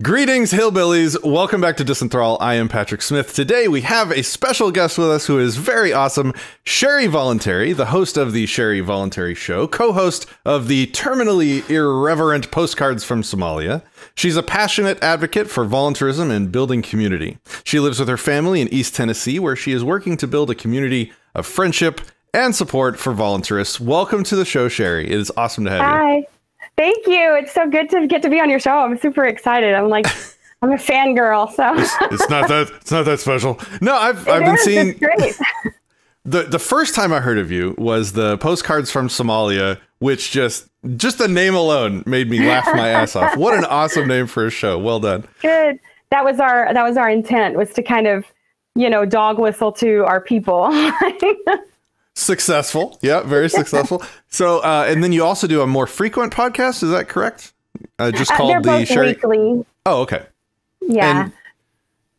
Greetings, hillbillies. Welcome back to Disenthrall. I am Patrick Smith. Today we have a special guest with us who is very awesome, Sherry Voluntary, the host of the Sherry Voluntary show, co-host of the terminally irreverent Postcards from Somalia. She's a passionate advocate for voluntarism and building community. She lives with her family in East Tennessee, where she is working to build a community of friendship and support for voluntarists. Welcome to the show, Sherry. It is awesome to have you. Hi. Thank you. It's so good to get to be on your show. I'm super excited. I'm a fangirl. So it's not that special. No, I've been seeing. It's great. The first time I heard of you was the Postcards from Somalia, which just the name alone made me laugh my ass off. What an awesome name for a show. Well done. Good. That was our intent, was to kind of, dog whistle to our people. Successful. Yeah, very successful. So, and then you also do a more frequent podcast. Is that correct? Just called they're the both Sherry. Weekly. Oh, okay. Yeah.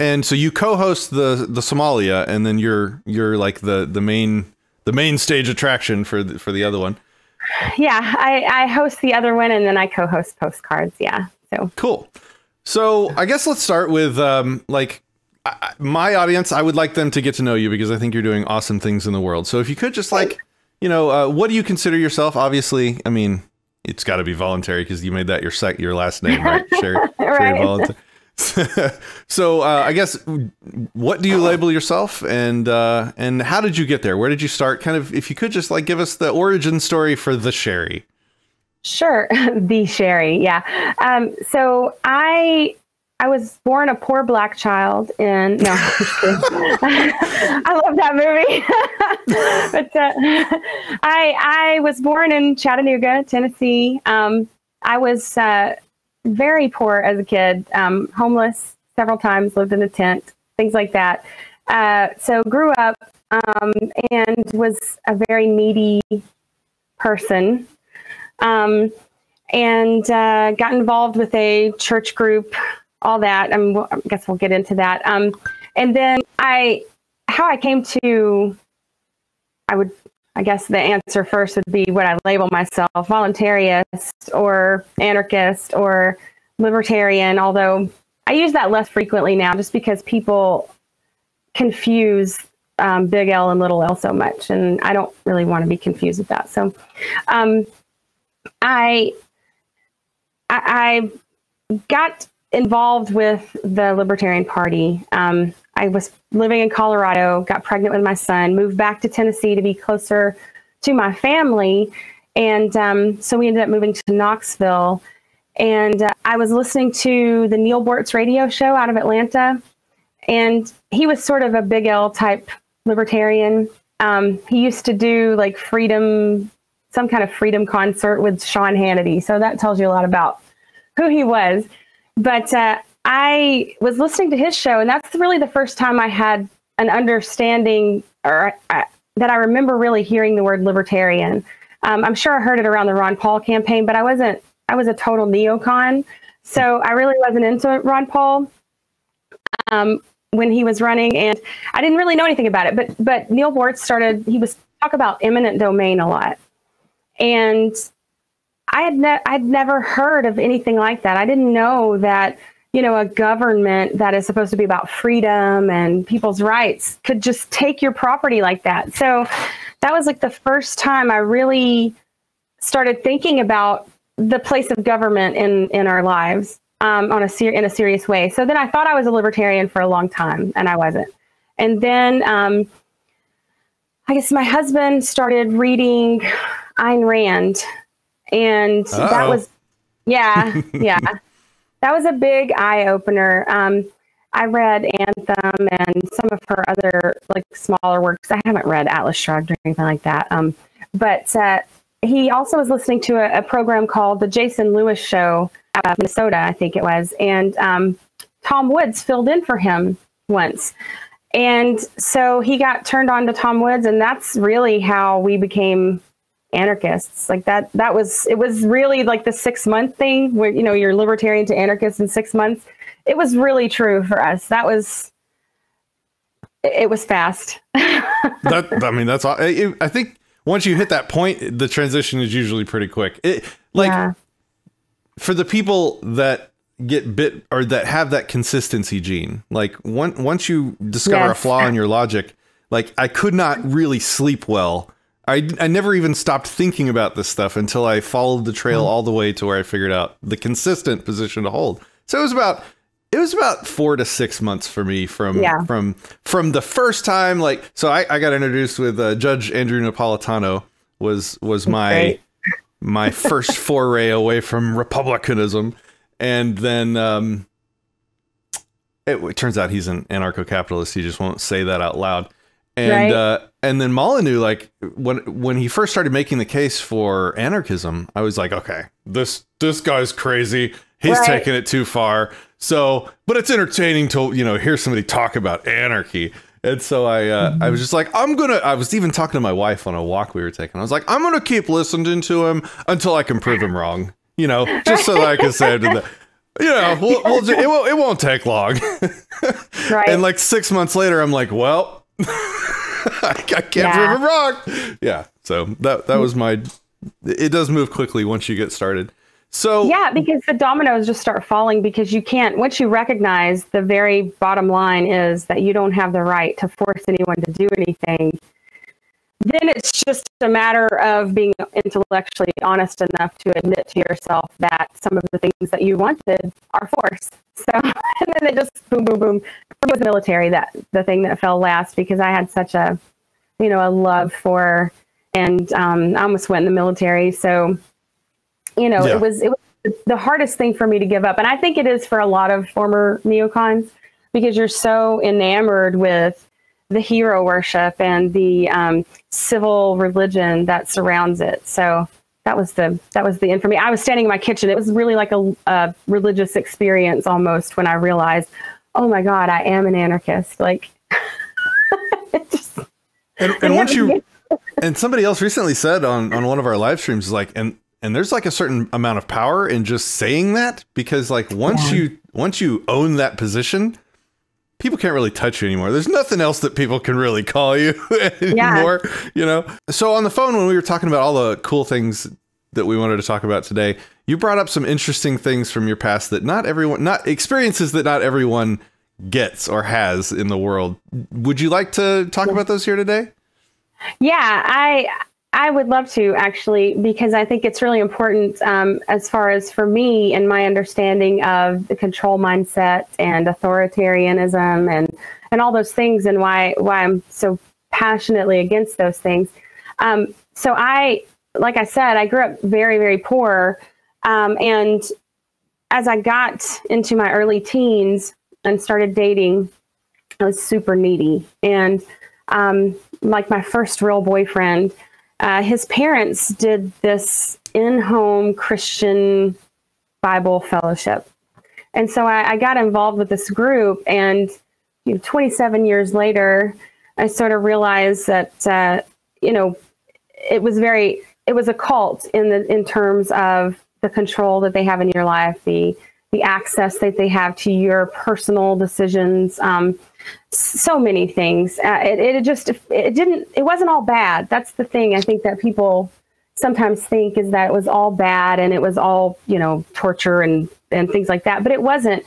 And so you co-host the Somalia, and then you're like the main stage attraction for the other one. Yeah, I host the other one, and then I co-host Postcards. Yeah. So cool. So I guess let's start with my audience. I would like them to get to know you because I think you're doing awesome things in the world. So if you could just what do you consider yourself? Obviously, I mean, it's got to be voluntary because you made that your last name, right? Sherry, right. Sherry Voluntary. So I guess, what do you label yourself, and how did you get there? Where did you start? Kind of, if you could just give us the origin story for the Sherry. Sure. The Sherry. Yeah. So I was born a poor black child in, no, I love that movie. But I was born in Chattanooga, Tennessee. I was very poor as a kid, homeless several times, lived in a tent, things like that. So grew up and was a very needy person, and got involved with a church group, all that. I guess we'll get into that. And then how I came to, I guess the answer first would be what I label myself: voluntarist or anarchist or libertarian, although I use that less frequently now just because people confuse big L and little L so much, and I don't really want to be confused with that. So I got involved with the Libertarian Party. I was living in Colorado, got pregnant with my son, moved back to Tennessee to be closer to my family. And so we ended up moving to Knoxville. And I was listening to the Neil Bortz radio show out of Atlanta. And he was sort of a big L type libertarian. He used to do some kind of freedom concert with Sean Hannity. So that tells you a lot about who he was. But I was listening to his show, and that's really the first time I had an understanding, or that I remember really hearing the word libertarian. I'm sure I heard it around the Ron Paul campaign, but I was a total neocon. So I really wasn't into Ron Paul when he was running, and I didn't really know anything about it. But Neil Bortz he was talk about eminent domain a lot. And I'd never heard of anything like that. I didn't know that, a government that is supposed to be about freedom and people's rights could just take your property like that. So that was the first time I really started thinking about the place of government in our lives in a serious way. So then I thought I was a libertarian for a long time, and I wasn't. And then I guess my husband started reading Ayn Rand. And that was, yeah. That was a big eye opener. I read Anthem and some of her other smaller works. I haven't read Atlas Shrugged or anything like that. But he also was listening to a program called The Jason Lewis Show out of Minnesota, I think it was. And Tom Woods filled in for him once. And so he got turned on to Tom Woods, and that's really how we became anarchists. It was really the 6-month thing where, you're libertarian to anarchist in 6 months. It was really true for us. It was fast. That's all. I think once you hit that point, the transition is usually pretty quick. For the people that get bit, or that have that consistency gene. Like once you discover a flaw in your logic, like I could not really sleep well. I never even stopped thinking about this stuff until I followed the trail all the way to where I figured out the consistent position to hold. So it was about 4 to 6 months for me from the first time. Like, so I got introduced with Judge Andrew Napolitano was my first foray away from republicanism. And then it turns out he's an anarcho-capitalist. He just won't say that out loud. And then Molyneux, like when he first started making the case for anarchism, I was like, okay, this guy's crazy. He's taking it too far. So, but it's entertaining to, you know, hear somebody talk about anarchy. And so I was just like, I was even talking to my wife on a walk we were taking. I was like, I'm going to keep listening to him until I can prove him wrong, you know, just so that I can say to the, you know, it won't take long. And like 6 months later, I'm like, well, I can't prove him wrong. Yeah. So that was it does move quickly once you get started. So yeah, because the dominoes just start falling, because you can't, once you recognize the very bottom line is that you don't have the right to force anyone to do anything, then it's just a matter of being intellectually honest enough to admit to yourself that some of the things that you wanted are forced. So, and then it just boom, boom, boom. It was the military, the thing that fell last, because I had such a love for, and I almost went in the military. So, it was the hardest thing for me to give up. And I think it is for a lot of former neocons, because you're so enamored with the hero worship and the civil religion that surrounds it. So that was the end for me. I was standing in my kitchen. It was really like a religious experience almost, when I realized, oh my God, I am an anarchist. Like, and once you, and somebody else recently said on one of our live streams, like, and there's like a certain amount of power in just saying that, because like once you own that position, people can't really touch you anymore. There's nothing else that people can really call you anymore, you know? So on the phone, when we were talking about all the cool things that we wanted to talk about today, you brought up some interesting things from your past that experiences that not everyone gets or has in the world. Would you like to talk about those here today? Yeah, I would love to, actually, because I think it's really important as far as for me and my understanding of the control mindset and authoritarianism and all those things, and why I'm so passionately against those things. So like I said, I grew up very, very poor. And as I got into my early teens and started dating, I was super needy. And like my first real boyfriend, his parents did this in-home Christian Bible fellowship. And so I got involved with this group, and 27 years later, I sort of realized that, it was a cult in terms of the control that they have in your life, the access that they have to your personal decisions, so many things. It wasn't all bad. That's the thing I think that people sometimes think, is that it was all bad and it was all, torture and things like that. But it wasn't.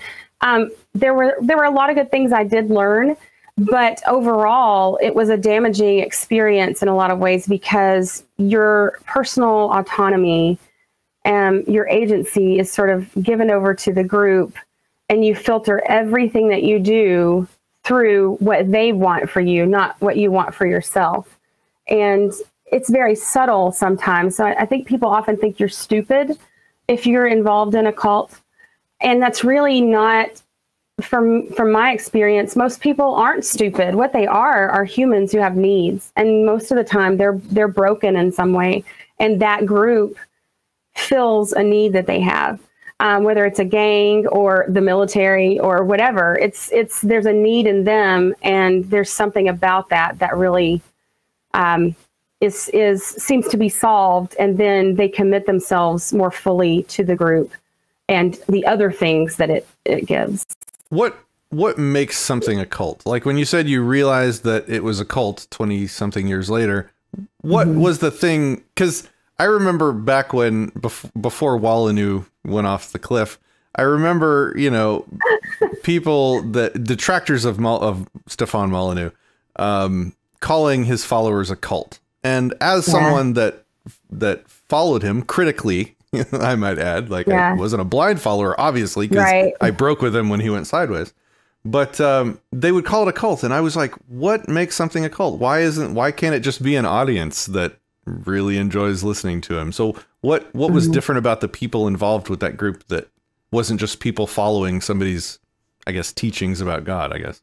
There were a lot of good things I did learn, but overall it was a damaging experience in a lot of ways, because your personal autonomy and your agency is sort of given over to the group, and you filter everything that you do through what they want for you, not what you want for yourself. And it's very subtle sometimes. So I think people often think you're stupid if you're involved in a cult. And that's really not, from my experience, most people aren't stupid. What they are humans who have needs. And most of the time they're broken in some way. And that group fills a need that they have. Whether it's a gang or the military or whatever, there's a need in them, and there's something about that really seems to be solved, and then they commit themselves more fully to the group and the other things that it gives. What makes something a cult? Like when you said you realized that it was a cult 20 something years later, what was the thing? Because I remember back when, before Molyneux went off the cliff, I remember, you know, people, the detractors of Stefan Molyneux, calling his followers a cult. And as someone that followed him critically, I might add, like I wasn't a blind follower, obviously, because I broke with him when he went sideways. But they would call it a cult, and I was like, "What makes something a cult? Why can't it just be an audience that really enjoys listening to him?" So what was different about the people involved with that group that wasn't just people following somebody's, I guess, teachings about God? I guess.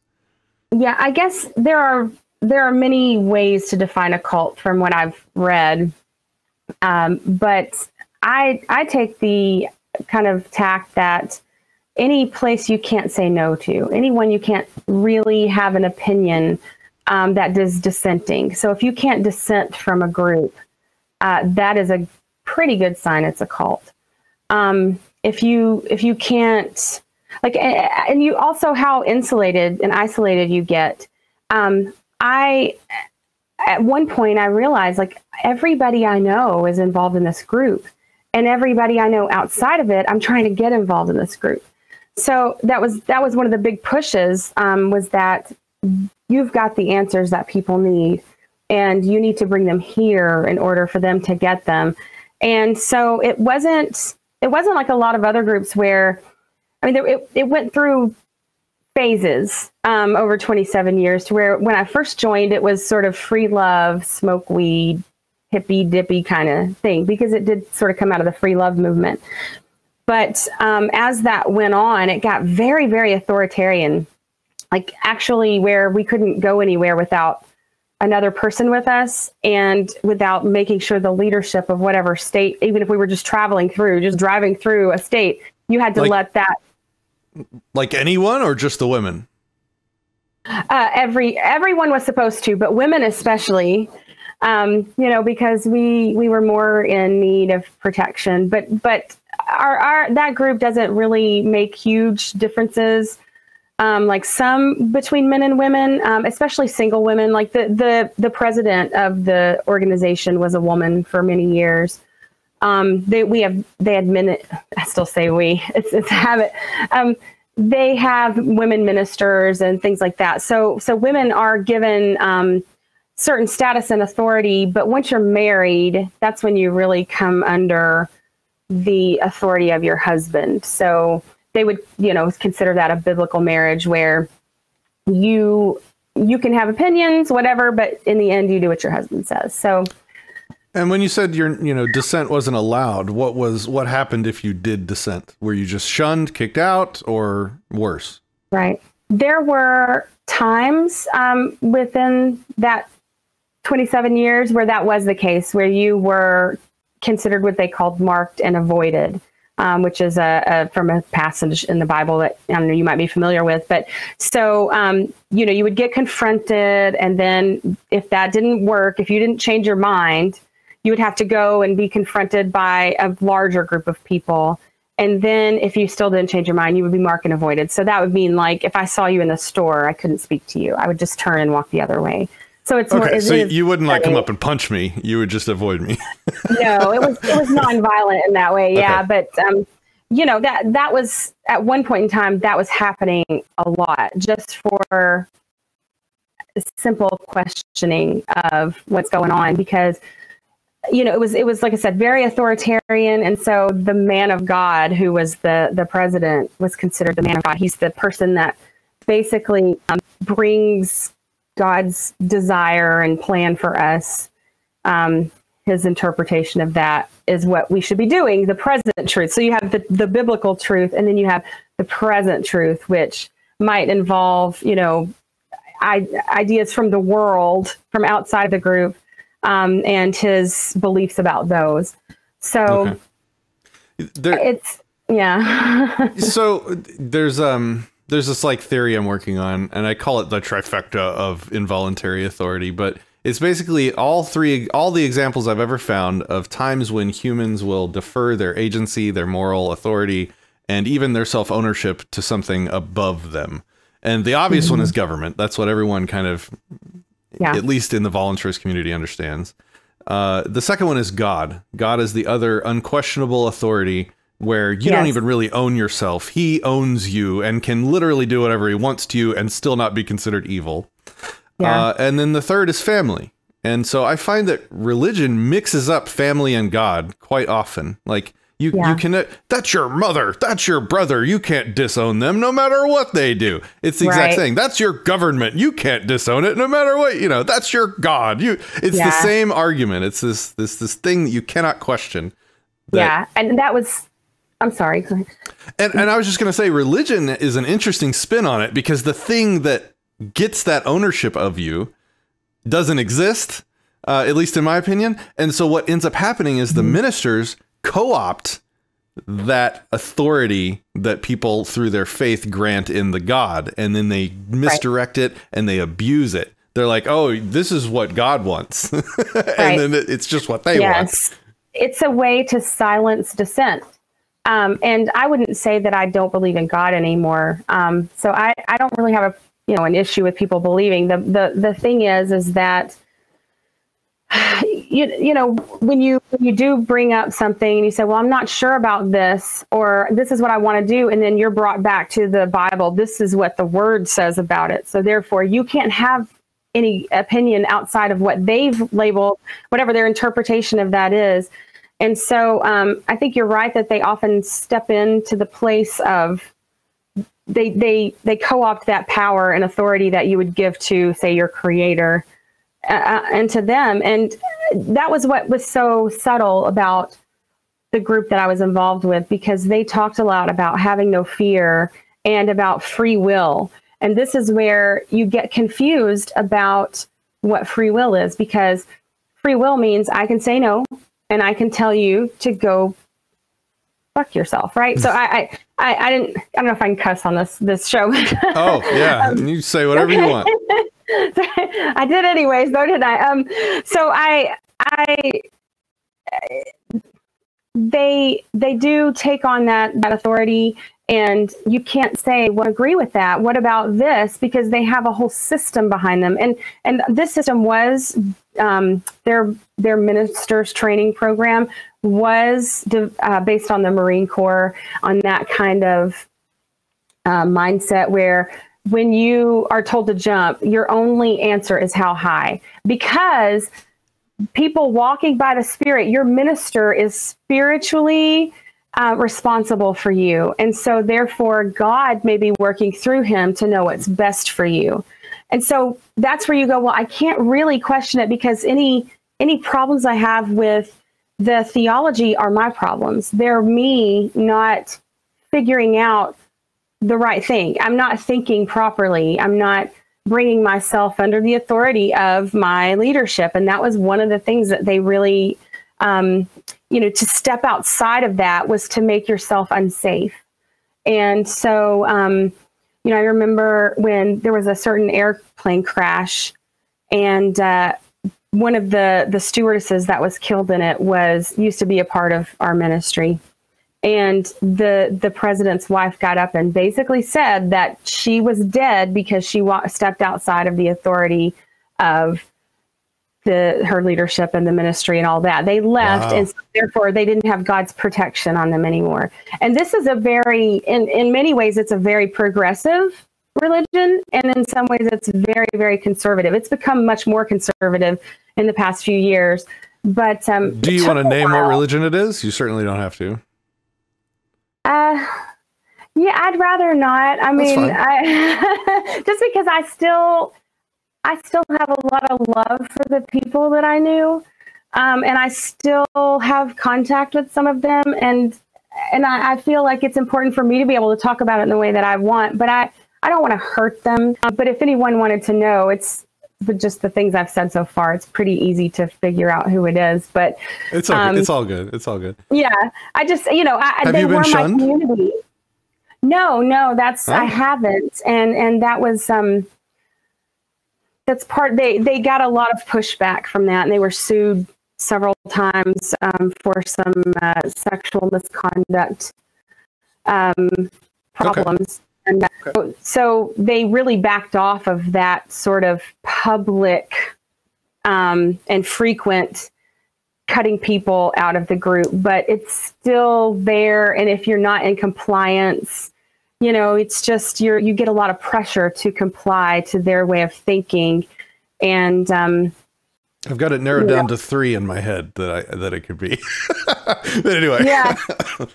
Yeah, I guess there are many ways to define a cult from what I've read, but I take the kind of tack that any place you can't say no to, anyone you can't really have an opinion that is dissenting. So if you can't dissent from a group, that is a pretty good sign it's a cult. If you can't, like, and you also how insulated and isolated you get. At one point I realized, like, everybody I know is involved in this group, and everybody I know outside of it, I'm trying to get involved in this group. So that was one of the big pushes, was that you've got the answers that people need, and you need to bring them here in order for them to get them. And so it wasn't like a lot of other groups where, I mean, it went through phases over 27 years, to where when I first joined, it was sort of free love, smoke weed, hippy dippy kind of thing, because it did sort of come out of the free love movement. But as that went on, it got very, very authoritarian, like actually where we couldn't go anywhere without another person with us, and without making sure the leadership of whatever state, even if we were just driving through a state, you had to let that. Like anyone, or just the women? Everyone was supposed to, but women especially, you know, because we were more in need of protection. But our that group doesn't really make huge differences, like some between men and women, especially single women. Like the president of the organization was a woman for many years. They admit it. I still say we. It's a habit. They have women ministers and things like that. So women are given certain status and authority. But once you're married, that's when you really come under the authority of your husband. So they would, you know, consider that a biblical marriage, where you can have opinions, whatever, but in the end, you do what your husband says. So. And when you said dissent wasn't allowed, what happened if you did dissent? Were you just shunned, kicked out, or worse? Right. There were times within that 27 years where that was the case, where you were considered what they called marked and avoided, which is from a passage in the Bible that I don't know you might be familiar with. But so you would get confronted, and then if that didn't work, if you didn't change your mind, you would have to go and be confronted by a larger group of people. And then if you still didn't change your mind, you would be marked and avoided. So that would mean, like, if I saw you in the store, I couldn't speak to you. I would just turn and walk the other way. So it's okay. So you wouldn't like come up and punch me. You would just avoid me. No, it was nonviolent in that way. Yeah. Okay. But, that was at one point in time, that was happening a lot, just for simple questioning of what's going on, because it was, like I said, very authoritarian. And so the man of God, who was the president, was considered the man of God. He's the person that basically brings God's desire and plan for us. His interpretation of that is what we should be doing, the present truth. So you have the biblical truth, and then you have the present truth, which might involve, ideas from the world, from outside the group, and his beliefs about those. So yeah. So there's this like theory I'm working on, and I call it the trifecta of involuntary authority, but it's basically all the examples I've ever found of times when humans will defer their agency, their moral authority, and even their self-ownership to something above them. And the obvious one is government. That's what everyone kind of, at least in the voluntarist community, understands. The second one is God. God is the other unquestionable authority where you don't even really own yourself. He owns you and can literally do whatever he wants to you and still not be considered evil. And then the third is family. And so I find that religion mixes up family and God quite often. Like you can, that's your mother, that's your brother. You can't disown them no matter what they do. It's the exact thing. That's your government. You can't disown it no matter what, you know, that's your God. It's the same argument. It's this thing that you cannot question. And that was, I'm sorry. And I was just going to say, religion is an interesting spin on it, because the thing that gets that ownership of you doesn't exist, at least in my opinion. And so what ends up happening is the ministers co-opt that authority that people through their faith grant in the God, and then they misdirect it and they abuse it. They're like, oh, this is what God wants. And then it's just what they want. It's a way to silence dissent. And I wouldn't say that I don't believe in God anymore. So I don't really have an issue with people believing. The thing is that when you do bring up something and you say, well, I'm not sure about this, or this is what I want to do, and then you're brought back to the Bible. This is what the word says about it. So therefore you can't have any opinion outside of what they've labeled, whatever their interpretation of that is. And so I think you're right that they often step into the place of they co-opt that power and authority that you would give to, say, your creator, and to them. And that was what was so subtle about the group that I was involved with, because they talked a lot about having no fear and about free will. And this is where you get confused about what free will is, because free will means I can say no, and I can tell you to go fuck yourself, right? So I don't know if I can cuss on this show. Oh yeah, you say whatever you want. I did anyways, though, didn't I? So they do take on that authority, and you can't say, well, agree with that. What about this? Because they have a whole system behind them, and this system was their ministers training program was based on the Marine Corps, on that kind of mindset where when you are told to jump, your only answer is how high. Because people walking by the Spirit, your minister is spiritually responsible for you. And so therefore, God may be working through him to know what's best for you. And so that's where you go, well, I can't really question it, because any problems I have with the theology are my problems. They're me not figuring out the right thing. I'm not thinking properly. I'm not bringing myself under the authority of my leadership. And that was one of the things that they really, to step outside of that was to make yourself unsafe. And so, I remember when there was a certain airplane crash, and one of the stewardesses that was killed in it used to be a part of our ministry. And the president's wife got up and basically said that she was dead because she stepped outside of the authority of her leadership and the ministry and all that. They left, and so therefore they didn't have God's protection on them anymore. And this is in many ways, it's a very progressive religion, and in some ways it's very, very conservative. It's become much more conservative in the past few years. But do you want to name what religion it is? You certainly don't have to. Yeah, I'd rather not. I mean, just because I still have a lot of love for the people that I knew, and I still have contact with some of them, and I feel like it's important for me to be able to talk about it in the way that I want, but I don't want to hurt them. But if anyone wanted to know, it's just the things I've said so far. It's pretty easy to figure out who it is, but it's okay. It's all good. It's all good. Yeah, I just have you been shunned? My community. No, I haven't, and that was that's part. They got a lot of pushback from that, and they were sued several times for some sexual misconduct problems. And so they really backed off of that sort of public and frequent cutting people out of the group, but it's still there. And if you're not in compliance, it's just you get a lot of pressure to comply to their way of thinking. And I've got it narrowed down to 3 in my head that it could be. But anyway. Yeah,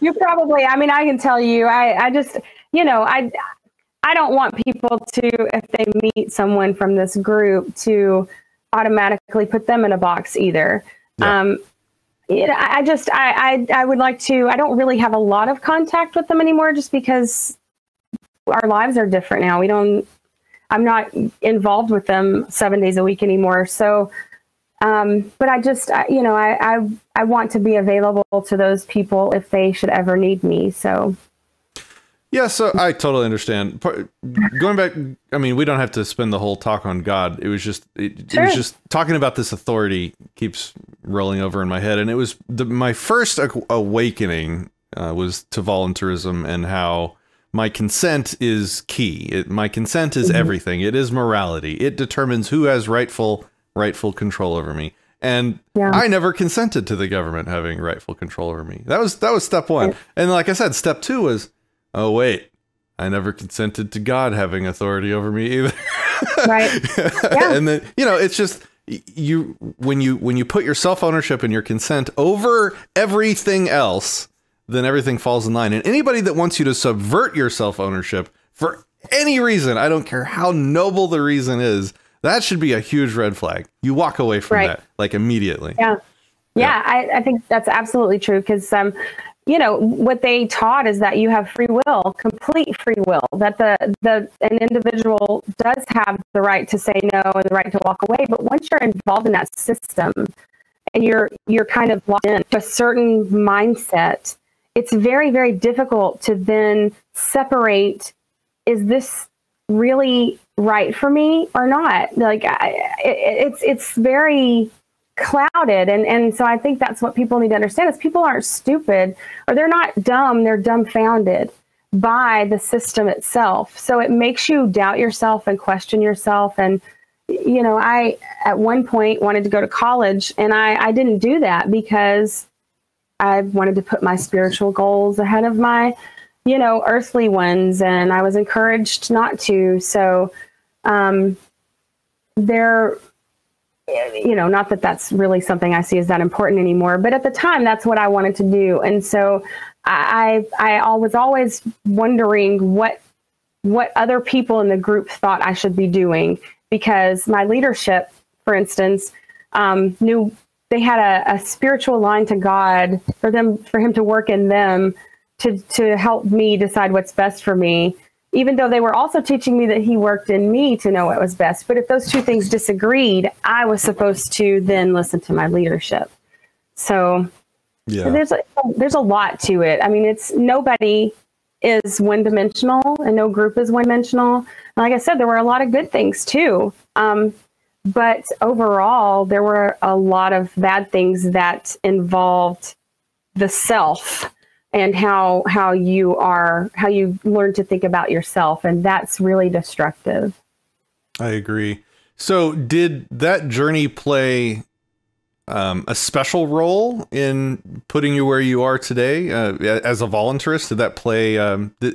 you probably, I can tell you, I just, I don't want people to, if they meet someone from this group, to automatically put them in a box either. Yeah. I would like to, I don't really have a lot of contact with them anymore, just because our lives are different now. I'm not involved with them 7 days a week anymore. So, but I just, I want to be available to those people if they should ever need me. So. Yeah, so I totally understand. Going back, we don't have to spend the whole talk on God. It was just, it was just talking about this authority keeps rolling over in my head. And it was my first awakening was to voluntarism, and how my consent is key. My consent is everything. It is morality. It determines who has rightful control over me. And I never consented to the government having rightful control over me. That was step 1. And like I said, step 2 was, oh wait, I never consented to God having authority over me either. Right. Yeah. And then, it's just when you put your self-ownership and your consent over everything else, then everything falls in line. And anybody that wants you to subvert your self-ownership for any reason, I don't care how noble the reason is, that should be a huge red flag. You walk away from that, like, immediately. Yeah. Yeah, I think that's absolutely true, because what they taught is that you have free will, complete free will, that an individual does have the right to say no and the right to walk away. But once you're involved in that system and you're kind of locked in to a certain mindset, it's very, very difficult to then separate, is this really right for me or not? Like, it's very clouded. And so I think that's what people need to understand, is people aren't stupid, or they're not dumb, they're dumbfounded by the system itself. So it makes you doubt yourself and question yourself. And, I, at one point, wanted to go to college, and I didn't do that because I wanted to put my spiritual goals ahead of my, earthly ones. And I was encouraged not to. So not that that's really something I see as that important anymore, but at the time, that's what I wanted to do. And so I was always wondering what other people in the group thought I should be doing, because my leadership, for instance, knew they had a spiritual line to God for him to work in them to help me decide what's best for me, even though they were also teaching me that he worked in me to know what was best. But if those two things disagreed, I was supposed to then listen to my leadership. So there's a lot to it. It's nobody is one-dimensional, and no group is one-dimensional. And like I said, there were a lot of good things too. But overall, there were a lot of bad things that involved the self and how you learn to think about yourself. And that's really destructive. I agree. So did that journey play a special role in putting you where you are today as a voluntarist? Did that play,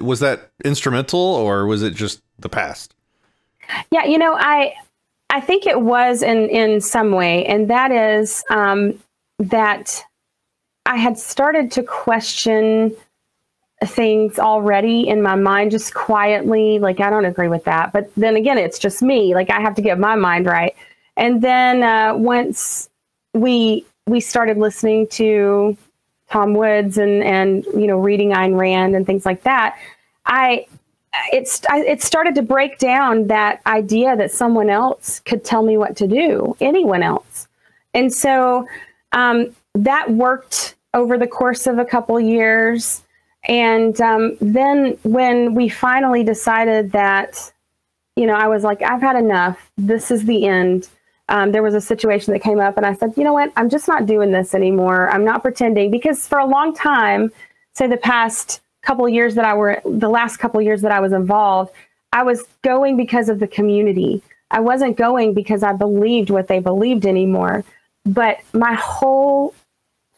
was that instrumental, or was it just the past? Yeah, I think it was in some way. And that is that I had started to question things already in my mind, just quietly, like, I don't agree with that. But then again, it's just me. Like, I have to get my mind right. And then once we started listening to Tom Woods and reading Ayn Rand and things like that, it started to break down that idea that someone else could tell me what to do, anyone else. And so that worked over the course of a couple years. And then when we finally decided that, I was like, I've had enough. This is the end. There was a situation that came up, and I said, you know what? I'm just not doing this anymore. I'm not pretending, because for a long time, say the last couple of years that I was involved, I was going because of the community. I wasn't going because I believed what they believed anymore. But my whole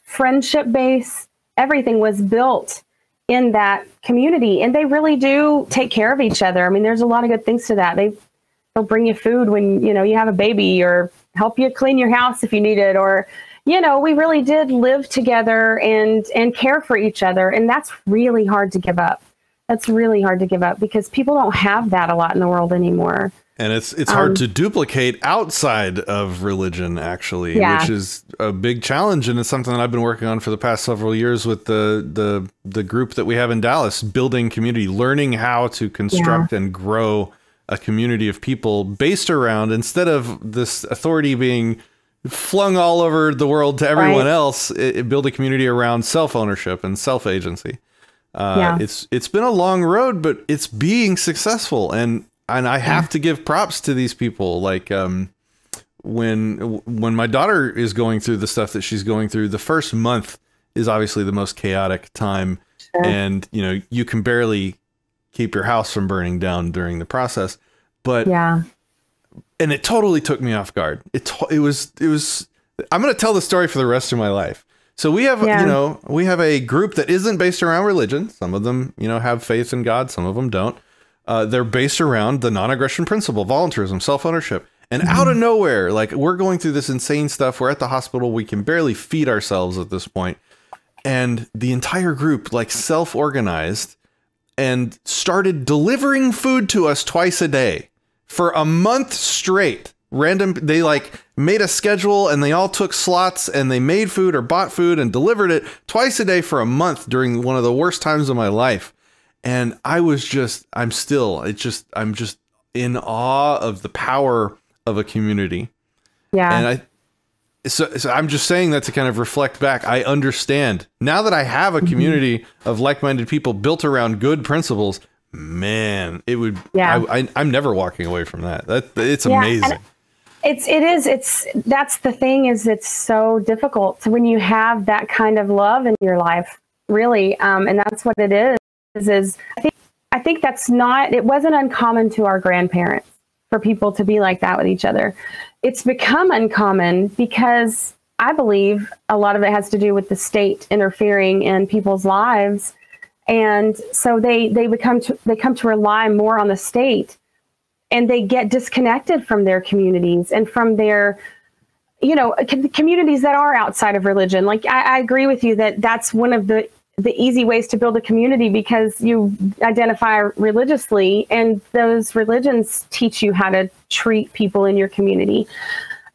friendship base, everything was built in that community, and they really do take care of each other. I mean, there's a lot of good things to that. They'll bring you food when, you know, you have a baby, or help you clean your house if you need it, or, you know, we really did live together and care for each other. And that's really hard to give up. That's really hard to give up, because people don't have that a lot in the world anymore. And it's hard to duplicate outside of religion, actually, which is a big challenge. And it's something that I've been working on for the past several years with the group that we have in Dallas, building community, learning how to construct and grow a community of people based around, instead of this authority being flung all over the world to everyone else, build a community around self-ownership and self-agency. It's been a long road, but it's being successful. And I have to give props to these people. Like, when my daughter is going through the stuff that she's going through, the first month is obviously the most chaotic time. And, you know, you can barely keep your house from burning down during the process. But and it totally took me off guard. It was, I'm going to tell the story for the rest of my life. So we have, you know, we have a group that isn't based around religion. Some of them, you know, have faith in God. Some of them don't. They're based around the non-aggression principle, voluntarism, self-ownership. And out of nowhere, like, we're going through this insane stuff. We're at the hospital. We can barely feed ourselves at this point. And the entire group, like, self-organized and started delivering food to us twice a day for a month straight. They like made a schedule, and they all took slots, and they made food or bought food and delivered it twice a day for a month during one of the worst times of my life. And I'm just in awe of the power of a community. And so I'm just saying that to kind of reflect back. I understand now that I have a community of like-minded people built around good principles. Man, it would, I'm never walking away from that. It's amazing. That's the thing, is it's so difficult. So when you have that kind of love in your life, really, and that's what it is I think that's not, it wasn't uncommon to our grandparents for people to be like that with each other. It's become uncommon because I believe a lot of it has to do with the state interfering in people's lives. And so they come to rely more on the state, and they get disconnected from their communities and from their, you know, communities that are outside of religion. Like, I agree with you that that's one of the easy ways to build a community, because you identify religiously, and those religions teach you how to treat people in your community.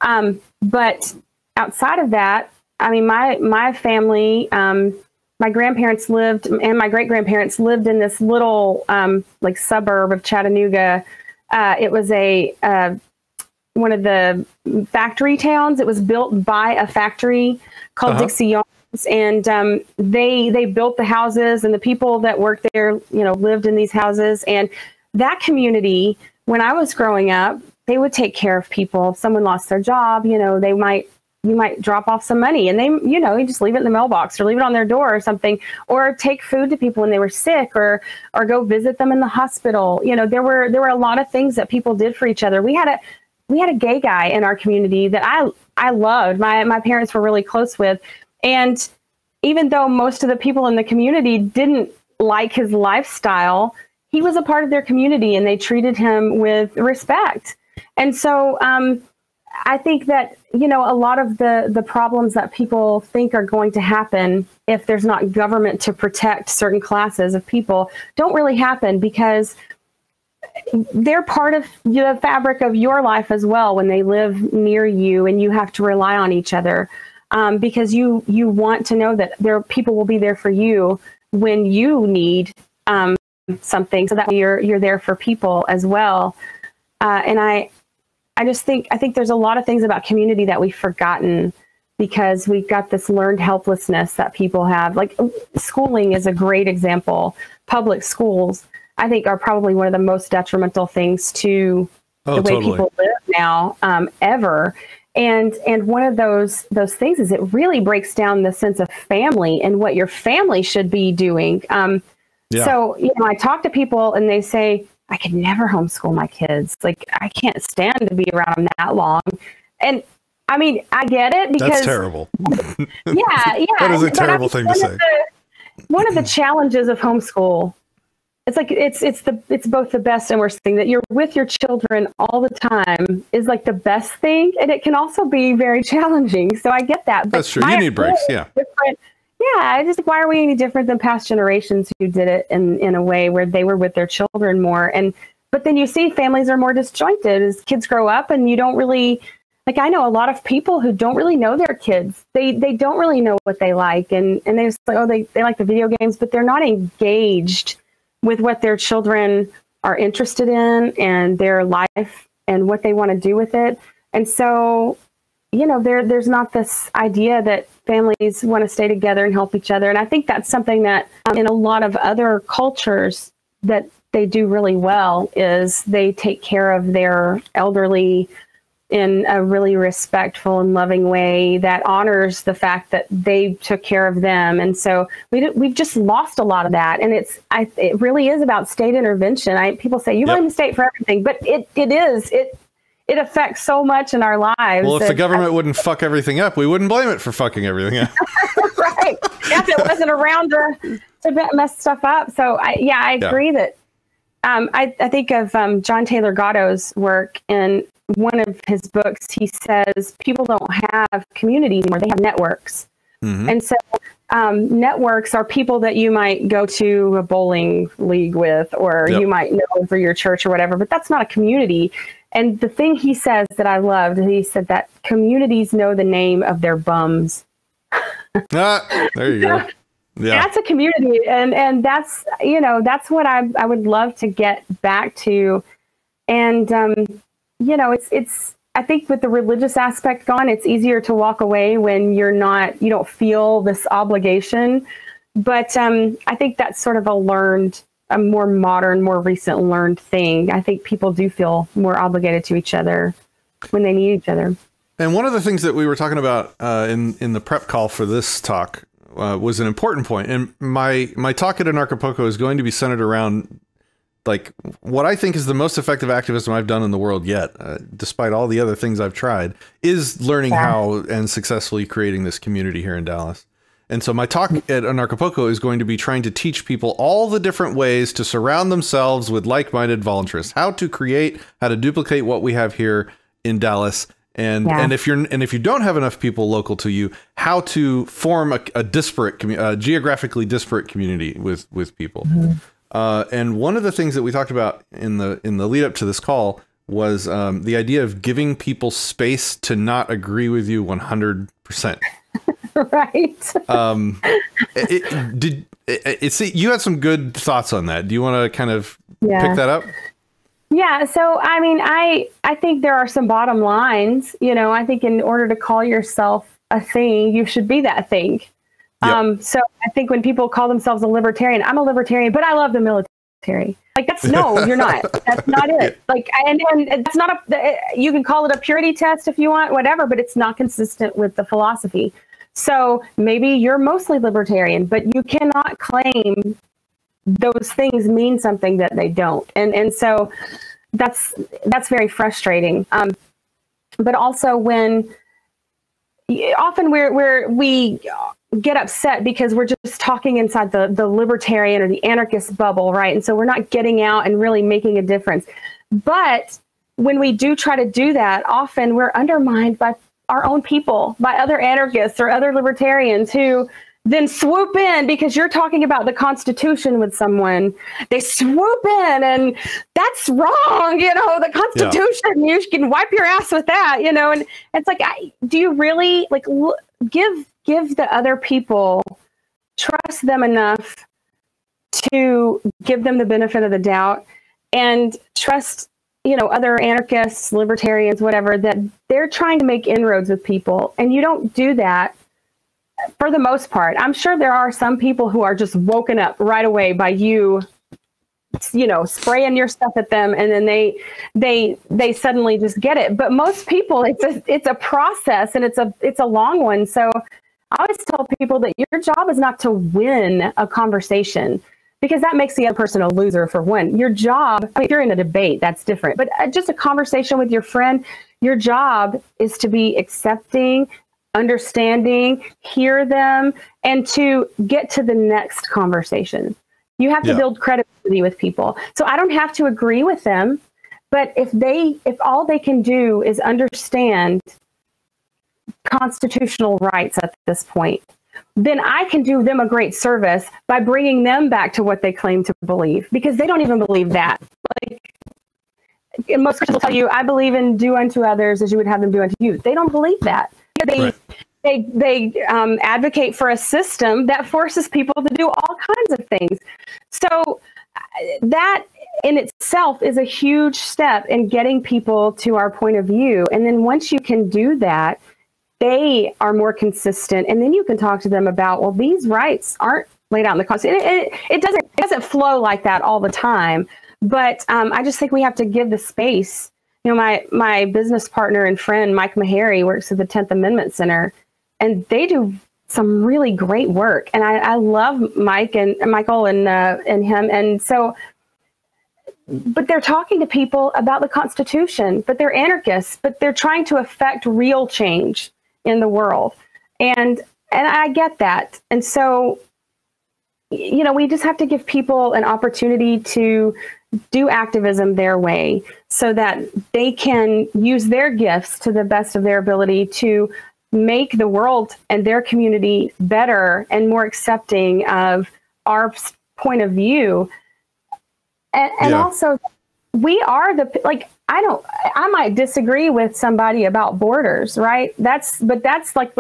But outside of that, I mean, my family, my grandparents lived, and my great-grandparents lived in this little like suburb of Chattanooga. It was one of the factory towns. It was built by a factory called Dixie Yarns. And they built the houses, and the people that worked there, you know, lived in these houses. And that community, when I was growing up, they would take care of people. If someone lost their job, you know, you might drop off some money, and you know, you just leave it in the mailbox or leave it on their door or something, or take food to people when they were sick, or go visit them in the hospital. You know, there were a lot of things that people did for each other. We had a gay guy in our community that I loved. My parents were really close with. And even though most of the people in the community didn't like his lifestyle, he was a part of their community, and they treated him with respect. And so I think that, you know, a lot of the problems that people think are going to happen if there's not government to protect certain classes of people don't really happen, because they're part of the fabric of your life as well when they live near you, and you have to rely on each other. Because you want to know that people will be there for you when you need something, so that you're there for people as well. And I think there's a lot of things about community that we've forgotten, because we've got this learned helplessness that people have. Like, schooling is a great example. Public schools, I think, are probably one of the most detrimental things to the way people live now, ever. And one of those things is it really breaks down the sense of family and what your family should be doing. So, you know, I talk to people, and they say, I could never homeschool my kids. Like, I can't stand to be around them that long. And I mean, I get it because that's terrible. Yeah. That is a terrible thing to say. One of the challenges of homeschool, it's like it's both the best and worst thing. That you're with your children all the time is like the best thing, and it can also be very challenging. So I get that. But that's true. You need breaks. Yeah. Yeah, I just, why are we any different than past generations who did it in a way where they were with their children more? But then you see families are more disjointed as kids grow up, and you don't really, like, I know a lot of people who don't really know their kids. They don't really know what they like, and they just like, oh, they like the video games, but they're not engaged with what their children are interested in and their life and what they want to do with it. And so, you know, there's not this idea that families want to stay together and help each other. And I think that's something that in a lot of other cultures that they do really well is they take care of their elderly in a really respectful and loving way that honors the fact that they took care of them. And so we've just lost a lot of that. And it really is about state intervention. People say you blame the state for everything, but it affects so much in our lives. Well, if the government wouldn't fuck everything up, we wouldn't blame it for fucking everything up. Right. If it wasn't around to mess stuff up. So I agree that I think of John Taylor Gatto's work. In one of his books, he says people don't have communities anymore. They have networks. Mm-hmm. And so networks are people that you might go to a bowling league with, or you might know for your church or whatever, but that's not a community. And the thing he says that I loved, he said that communities know the name of their bums. There you go. Yeah. That's a community. And that's, you know, that's what I would love to get back to. And, you know, it's, I think with the religious aspect gone, it's easier to walk away when you don't feel this obligation. But I think that's sort of a more modern, more recent learned thing. I think people do feel more obligated to each other when they need each other. And one of the things that we were talking about in the prep call for this talk was an important point. And my talk at Anarchapulco is going to be centered around like what I think is the most effective activism I've done in the world yet, despite all the other things I've tried, is learning how and successfully creating this community here in Dallas. And so my talk at Anarchapulco is going to be trying to teach people all the different ways to surround themselves with like-minded voluntarists, how to create, how to duplicate what we have here in Dallas. And if you don't have enough people local to you, how to form a disparate, geographically disparate community with people. Mm-hmm. And one of the things that we talked about in the lead up to this call was the idea of giving people space to not agree with you 100%. Right. You had some good thoughts on that. Do you want to kind of pick that up? Yeah. So, I mean, I think there are some bottom lines. You know, I think in order to call yourself a thing, you should be that thing. Yep. So I think when people call themselves a libertarian, I'm a libertarian, but I love the military. Like no, you're not. That's not it. Like, and it's not you can call it a purity test if you want, whatever, but it's not consistent with the philosophy. So maybe you're mostly libertarian, but you cannot claim those things mean something that they don't. And so that's very frustrating. But also often we get upset because we're just talking inside the libertarian or the anarchist bubble, right? And so we're not getting out and really making a difference. But when we do try to do that, often we're undermined by our own people, by other anarchists or other libertarians who then swoop in because you're talking about the Constitution with someone. They swoop in and that's wrong. You know, the Constitution, you can wipe your ass with that, you know, and it's like, do you really like give the other people, trust them enough to give them the benefit of the doubt and trust, you know, other anarchists, libertarians, whatever, that they're trying to make inroads with people. And you don't do that for the most part. I'm sure there are some people who are just woken up right away by you know, spraying your stuff at them, and then they suddenly just get it. But most people, it's a process, and it's a long one. So I always tell people that your job is not to win a conversation. because that makes the other person a loser for one. Your job, I mean, if you're in a debate, that's different. But just a conversation with your friend, your job is to be accepting, understanding, hear them, and to get to the next conversation. You have to build credibility with people. So I don't have to agree with them, but if all they can do is understand constitutional rights at this point, then I can do them a great service by bringing them back to what they claim to believe, because they don't even believe that. Like, most Christians will tell you, I believe in do unto others as you would have them do unto you. They don't believe that. They advocate for a system that forces people to do all kinds of things. So that in itself is a huge step in getting people to our point of view. And then once you can do that, they are more consistent. And then you can talk to them about, well, these rights aren't laid out in the Constitution. It doesn't flow like that all the time. But I just think we have to give the space. You know, my business partner and friend, Mike Meharry, works at the 10th Amendment Center, and they do some really great work. And I love Mike and Michael and him. And so, but they're talking to people about the Constitution, but they're anarchists, but they're trying to affect real change in the world. And I get that. And so, you know, we just have to give people an opportunity to do activism their way so that they can use their gifts to the best of their ability to make the world and their community better and more accepting of our point of view. And also, we are I might disagree with somebody about borders, right? But that's like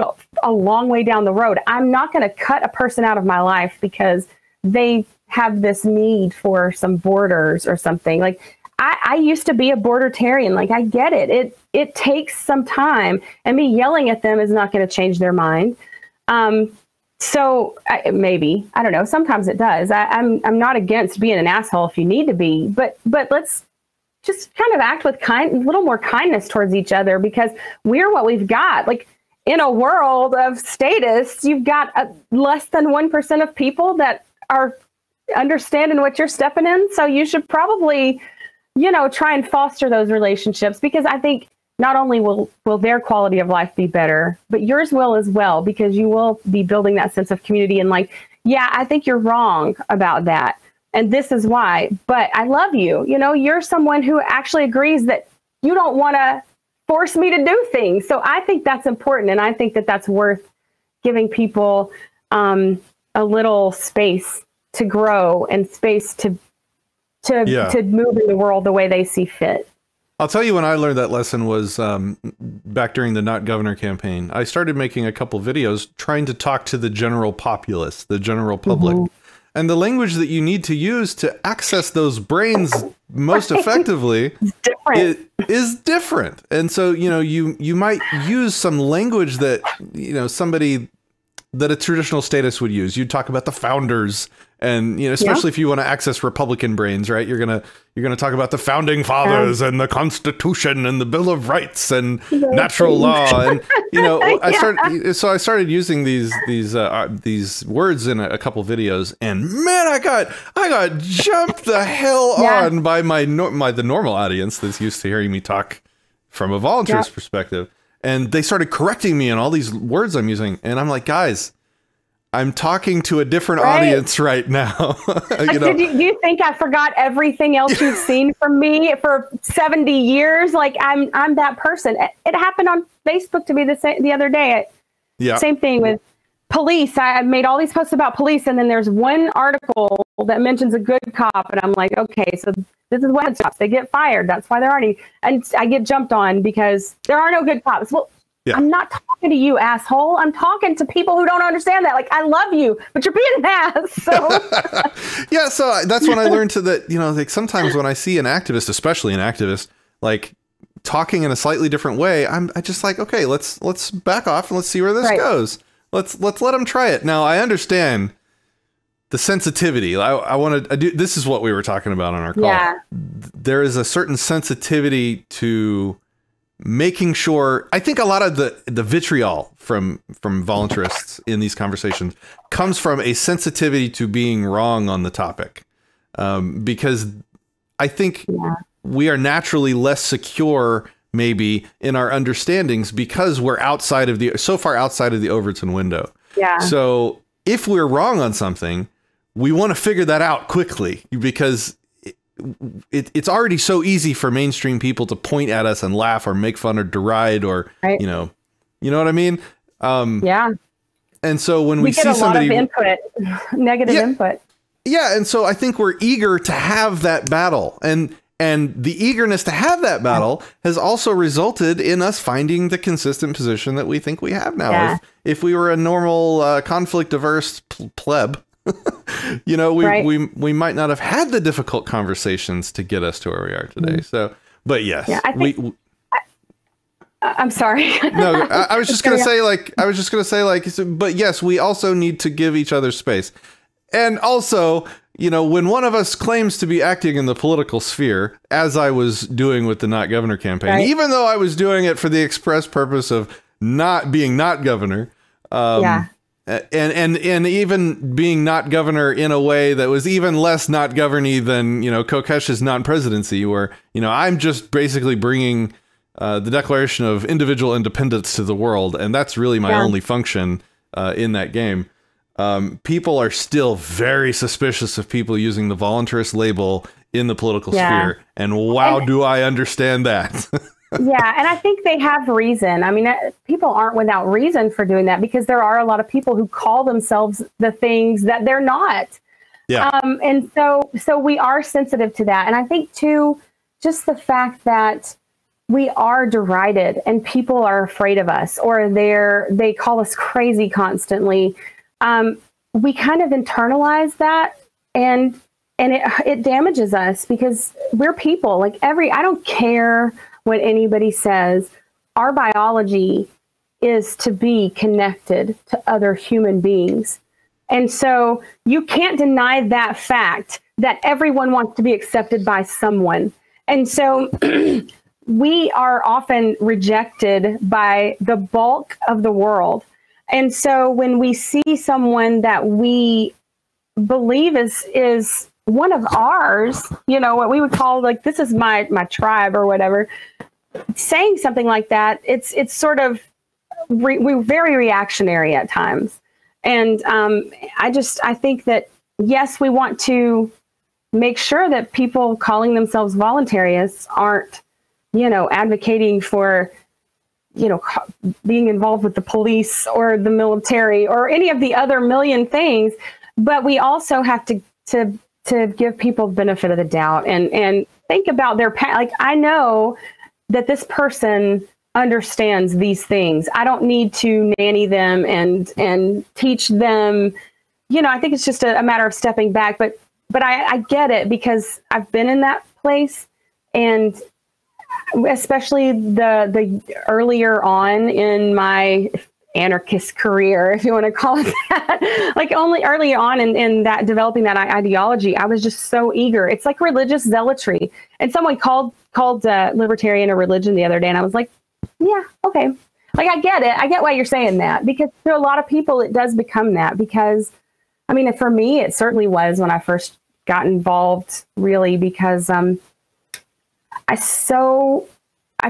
a long way down the road. I'm not going to cut a person out of my life because they have this need for some borders or something. Like, I used to be a bordertarian. Like, I get it. It takes some time, and me yelling at them is not going to change their mind. Maybe, I don't know. Sometimes it does. I'm not against being an asshole if you need to be, but let's just kind of act with a little more kindness towards each other, because we're what we've got. Like, in a world of statists, you've got less than 1% of people that are understanding what you're stepping in. So you should probably, try and foster those relationships, because I think not only will their quality of life be better, but yours will as well, because you will be building that sense of community and like, yeah, I think you're wrong about that, and this is why, but I love you. You're someone who actually agrees that you don't want to force me to do things. So I think that's important. And I think that that's worth giving people a little space to grow and space to move in the world the way they see fit. I'll tell you when I learned that lesson was back during the Not Governor campaign. I started making a couple videos trying to talk to the general populace, the general public. Mm-hmm. And the language that you need to use to access those brains most effectively is different. And so, you might use some language that, somebody that a traditional statist would use. You'd talk about the founders, and especially if you want to access Republican brains, right? You're gonna talk about the founding fathers and the Constitution and the Bill of Rights and natural law, and I started using these words in a couple videos, and man, I got jumped the hell on by the normal audience that's used to hearing me talk from a voluntarist perspective. And they started correcting me on all these words I'm using. And I'm like, guys, I'm talking to a different audience right now. Do you think I forgot everything else you've seen from me for 70 years? Like, I'm that person. It happened on Facebook to me the other day. Same thing with police. I made all these posts about police, and then there's one article that mentions a good cop, and I'm like, okay, so this is what stops. They get fired. That's why they're already, and I get jumped on because there are no good cops. Well, I'm not talking to you, asshole. I'm talking to people who don't understand that. Like, I love you, but you're being an ass. So so that's when I learned like sometimes when I see an activist, especially an activist, like talking in a slightly different way, I just like, okay, let's back off and let's see where this goes. Let's let them try it. Now, I understand the sensitivity. I want to do. This is what we were talking about on our call. Yeah. There is a certain sensitivity to making sure, I think a lot of the vitriol from voluntarists in these conversations comes from a sensitivity to being wrong on the topic. Because I think we are naturally less secure maybe in our understandings because we're so far outside of the Overton window. Yeah. So if we're wrong on something, we want to figure that out quickly because it's already so easy for mainstream people to point at us and laugh or make fun or deride or, you know what I mean? Yeah. And so when we see somebody, get a lot of input, negative input. Yeah. And so I think we're eager to have that battle, and the eagerness to have that battle has also resulted in us finding the consistent position that we think we have now. Yeah. If we were a normal conflict averse pleb, you know, we might not have had the difficult conversations to get us to where we are today. So, but yes, I think, I'm sorry. No, I was just going to say but yes, we also need to give each other space. And also, you know, when one of us claims to be acting in the political sphere, as I was doing with the Not Governor campaign, even though I was doing it for the express purpose of not being not governor, and even being not governor in a way that was even less not governy than, you know, Kokesh's non-presidency, where, you know, I'm just basically bringing the Declaration of Individual Independence to the world, and that's really my only function in that game. People are still very suspicious of people using the voluntarist label in the political sphere, and do I understand that. Yeah, and I think they have reason. I mean, people aren't without reason for doing that, because there are a lot of people who call themselves the things that they're not. Yeah. And so we are sensitive to that. And I think, too, just the fact that we are derided and people are afraid of us, or they call us crazy constantly. We kind of internalize that, and it damages us, because we're people. Like I don't care what anybody says. Our biology is to be connected to other human beings. And so you can't deny that fact, that everyone wants to be accepted by someone. And so we are often rejected by the bulk of the world. And so when we see someone that we believe is one of ours, you know, what we would call, like, this is my tribe or whatever, saying something like that, it's sort of, we're very reactionary at times. And I think that, yes, we want to make sure that people calling themselves voluntarists aren't, you know, advocating for, you know, being involved with the police or the military or any of the other million things. But we also have to give people the benefit of the doubt and think about their past. Like, I know that this person understands these things. I don't need to nanny them and teach them. You know, I think it's just a matter of stepping back. But I get it, because I've been in that place, and especially the earlier on in my anarchist career, if you want to call it that, like only early on in that developing that ideology, I was just so eager. It's like religious zealotry. And someone called libertarian a religion the other day, and I was like, yeah, okay. Like, I get it. I get why you're saying that, because to a lot of people it does become that. Because, I mean, for me, it certainly was when I first got involved, really, because I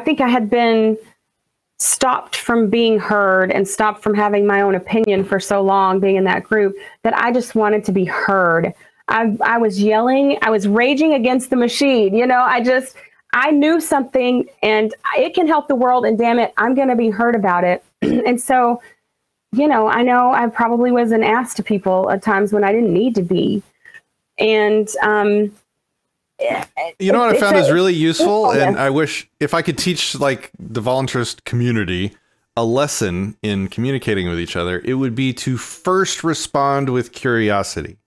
think I had been stopped from being heard and stopped from having my own opinion for so long, being in that group, that I just wanted to be heard. I was yelling, I was raging against the machine. You know, I knew something, and it can help the world, and damn it, I'm going to be heard about it. And so, you know I probably was an ass to people at times when I didn't need to be. And, you know what I found is really useful, and I wish if I could teach, like, the voluntarist community a lesson in communicating with each other, it would be to first respond with curiosity.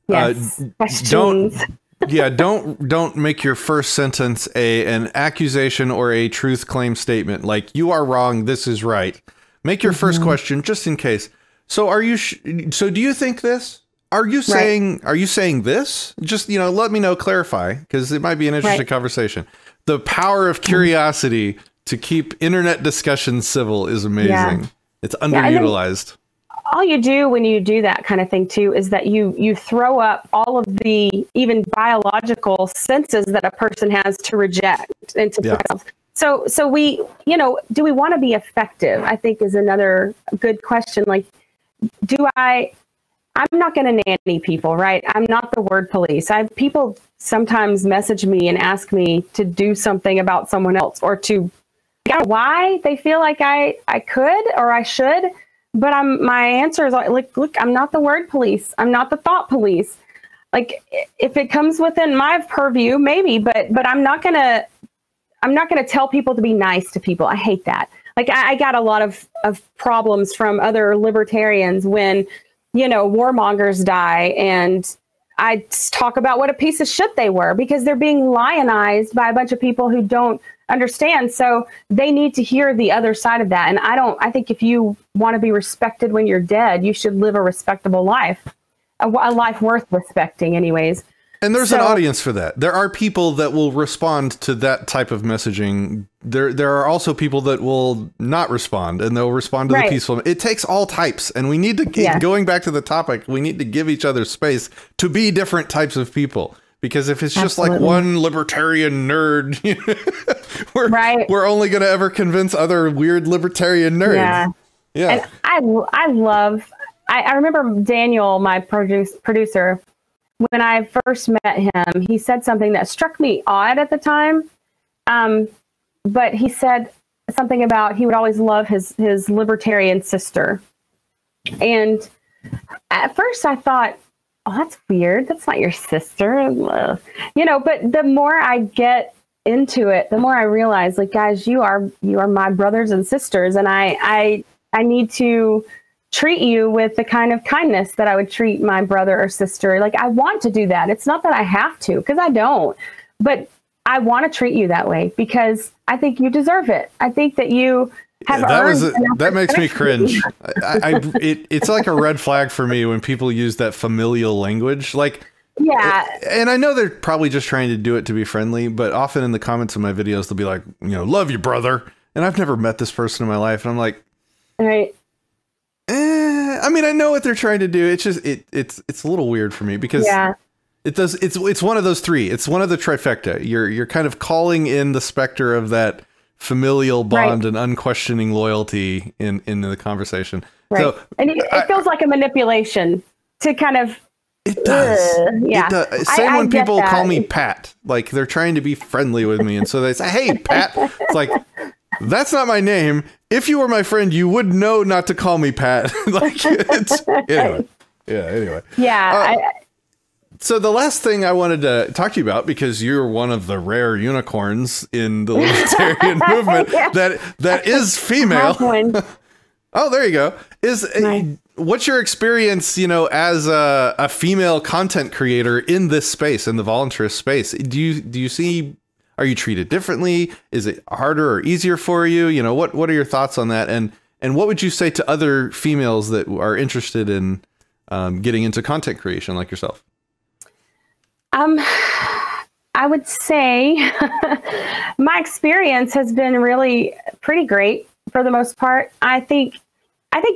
Yes. Questions. Don't make your first sentence an accusation or a truth claim statement, like, you are wrong, this is right. Make your first question, just in case. So so do you think this? Are you saying this? Just, you know, let me know, clarify, because it might be an interesting conversation. The power of curiosity to keep internet discussion civil is amazing. Yeah. It's underutilized. All you do when you do that kind of thing too is that you throw up all of the even biological senses that a person has to reject and to themselves. So we, you know, do we want to be effective? I think is another good question. Like, I'm not going to nanny people, right? I'm not the word police. People sometimes message me and ask me to do something about someone else or to, why they feel like I could or I should. But my answer is like, look, I'm not the word police. I'm not the thought police. Like, if it comes within my purview, maybe, but I'm not gonna tell people to be nice to people. I hate that. Like, I got a lot of problems from other libertarians when, you know, warmongers die, and I talk about what a piece of shit they were because they're being lionized by a bunch of people who don't understand. So they need to hear the other side of that. And I think if you want to be respected when you're dead, you should live a respectable life, a life worth respecting anyways. And there's an audience for that. There are people that will respond to that type of messaging. There are also people that will not respond, and they'll respond to the peaceful. It takes all types, and we need to, going back to the topic, we need to give each other space to be different types of people. Because if it's just like one libertarian nerd, we're only going to ever convince other weird libertarian nerds. Yeah. And I remember Daniel, my producer, when I first met him, he said something that struck me odd at the time. But he said something about he would always love his libertarian sister. And at first I thought, oh, that's weird. That's not your sister. You know, but the more I get into it, the more I realize, like, guys, you are my brothers and sisters. And I need to treat you with the kind of kindness that I would treat my brother or sister. Like, I want to do that. It's not that I have to, because I don't, but I want to treat you that way because I think you deserve it. I think that you have that makes me cringe. It's like a red flag for me when people use that familial language. Like, and I know they're probably just trying to do it to be friendly, but often in the comments of my videos, they'll be like, you know, love you, brother. And I've never met this person in my life. And I'm like, I mean, I know what they're trying to do. It's just, it's a little weird for me because it's one of those three. It's one of the trifecta. You're kind of calling in the specter of that familial bond and unquestioning loyalty in the conversation. So, and it feels like a manipulation to kind of. It does. It does. Same when people call me Pat, like they're trying to be friendly with me. And so they say, hey, Pat. It's like, that's not my name. If you were my friend, you would know not to call me Pat. Like, anyway. So the last thing I wanted to talk to you about, because you're one of the rare unicorns in the libertarian movement that is female. Oh, there you go. What's your experience, you know, as a female content creator in this space, in the voluntarist space? Do you see, are you treated differently? Is it harder or easier for you? You know, what are your thoughts on that? And what would you say to other females that are interested in getting into content creation like yourself? I would say my experience has been really pretty great for the most part. I think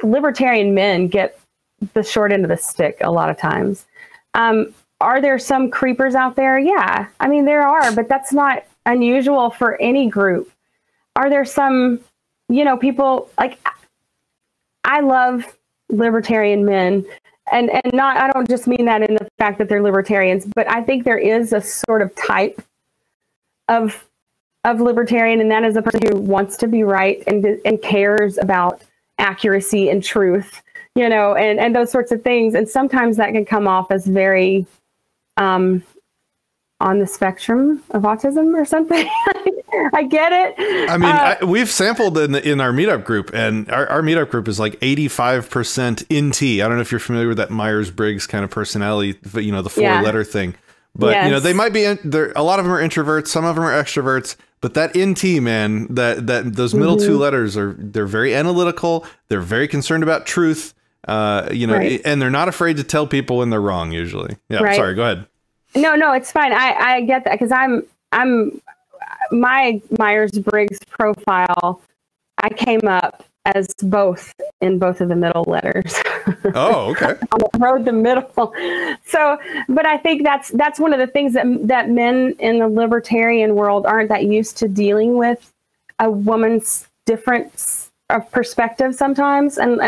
libertarian men get the short end of the stick a lot of times. Are there some creepers out there? Yeah, I mean, there are, but that's not unusual for any group. Are there some, you know, people like, I love libertarian men. And not, I don't just mean that in the fact that they're libertarians, but I think there is a sort of type of libertarian, and that is a person who wants to be right and cares about accuracy and truth, you know, and those sorts of things. And sometimes that can come off as very on the spectrum of autism or something. I get it. I mean, we've sampled in our meetup group, and our meetup group is like 85% NT. I don't know if you're familiar with that Myers-Briggs kind of personality, you know, the 4-letter thing. But, you know, they might be, a lot of them are introverts, some of them are extroverts, but that NT, man, those middle 2 letters they're very analytical. They're very concerned about truth, you know, and they're not afraid to tell people when they're wrong usually. Yeah. Sorry, go ahead. No, it's fine. I get that because I'm my Myers-Briggs profile, I came up as both in both of the middle letters. Oh, okay. I wrote the middle. So, but I think that's one of the things that men in the libertarian world aren't that used to dealing with a woman's difference of perspective sometimes. And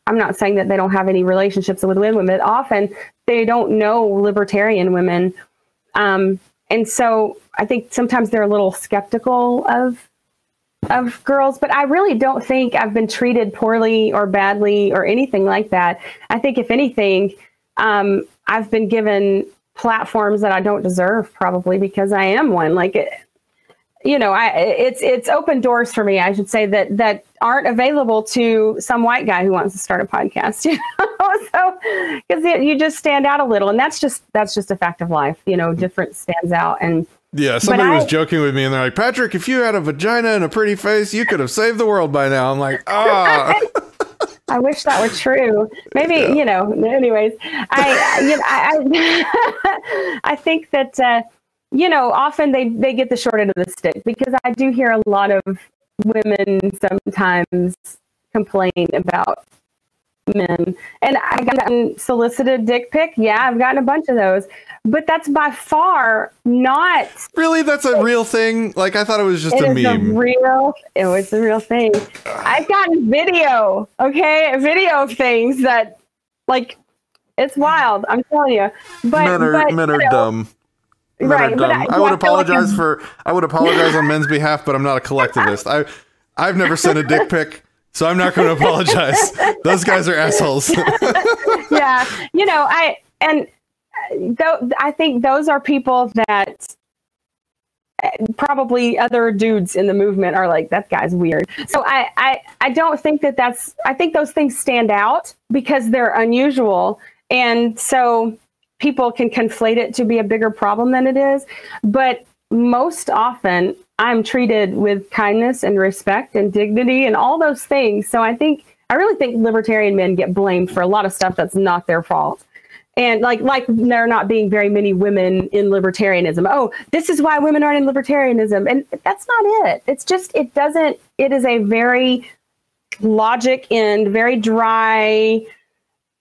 I'm not saying that they don't have any relationships with women, but often they don't know libertarian women. And so I think sometimes they're a little skeptical of girls, but I really don't think I've been treated poorly or badly or anything like that. I think if anything, I've been given platforms that I don't deserve, probably because I am one. Like, it's open doors for me, I should say, that aren't available to some white guy who wants to start a podcast. So because you just stand out a little, and that's just a fact of life. Different stands out. And yeah, somebody was joking with me, and they're like, Patrick, if you had a vagina and a pretty face, you could have saved the world by now. I'm like, ah. I wish that were true. Maybe, anyways, I think that, often they get the short end of the stick, because I do hear a lot of women sometimes complain about men. And I've gotten solicited dick pic. Yeah, I've gotten a bunch of those. But that's by far not... Really? That's a real thing? Like, I thought it was just a meme. It was a real thing. I've gotten video, okay? Video of things that, like, it's wild. I'm telling you. But men are dumb. Right. But I would apologize I would apologize on men's behalf, but I'm not a collectivist. I've never sent a dick pic, so I'm not going to apologize. Those guys are assholes. Yeah. I think those are people that probably other dudes in the movement are like, that guy's weird. So I don't think I think those things stand out because they're unusual. And so people can conflate it to be a bigger problem than it is. But most often I'm treated with kindness and respect and dignity and all those things. So I really think libertarian men get blamed for a lot of stuff that's not their fault. And like there not being very many women in libertarianism. Oh, this is why women aren't in libertarianism. And that's not it. It's just, it is a very logic and very dry,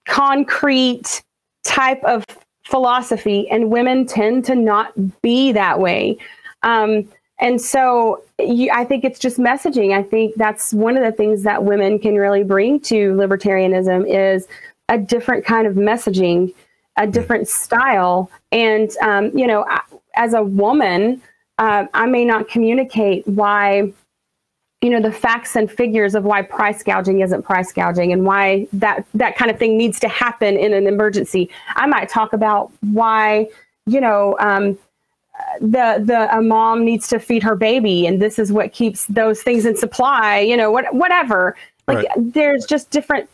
concrete type of philosophy. And women tend to not be that way. And so I think it's just messaging. I think that's one of the things that women can really bring to libertarianism is a different kind of messaging, a different style. And, as a woman, I may not communicate why, the facts and figures of why price gouging isn't price gouging and why that kind of thing needs to happen in an emergency. I might talk about why, a mom needs to feed her baby, and this is what keeps those things in supply, whatever. Like, right. There's just different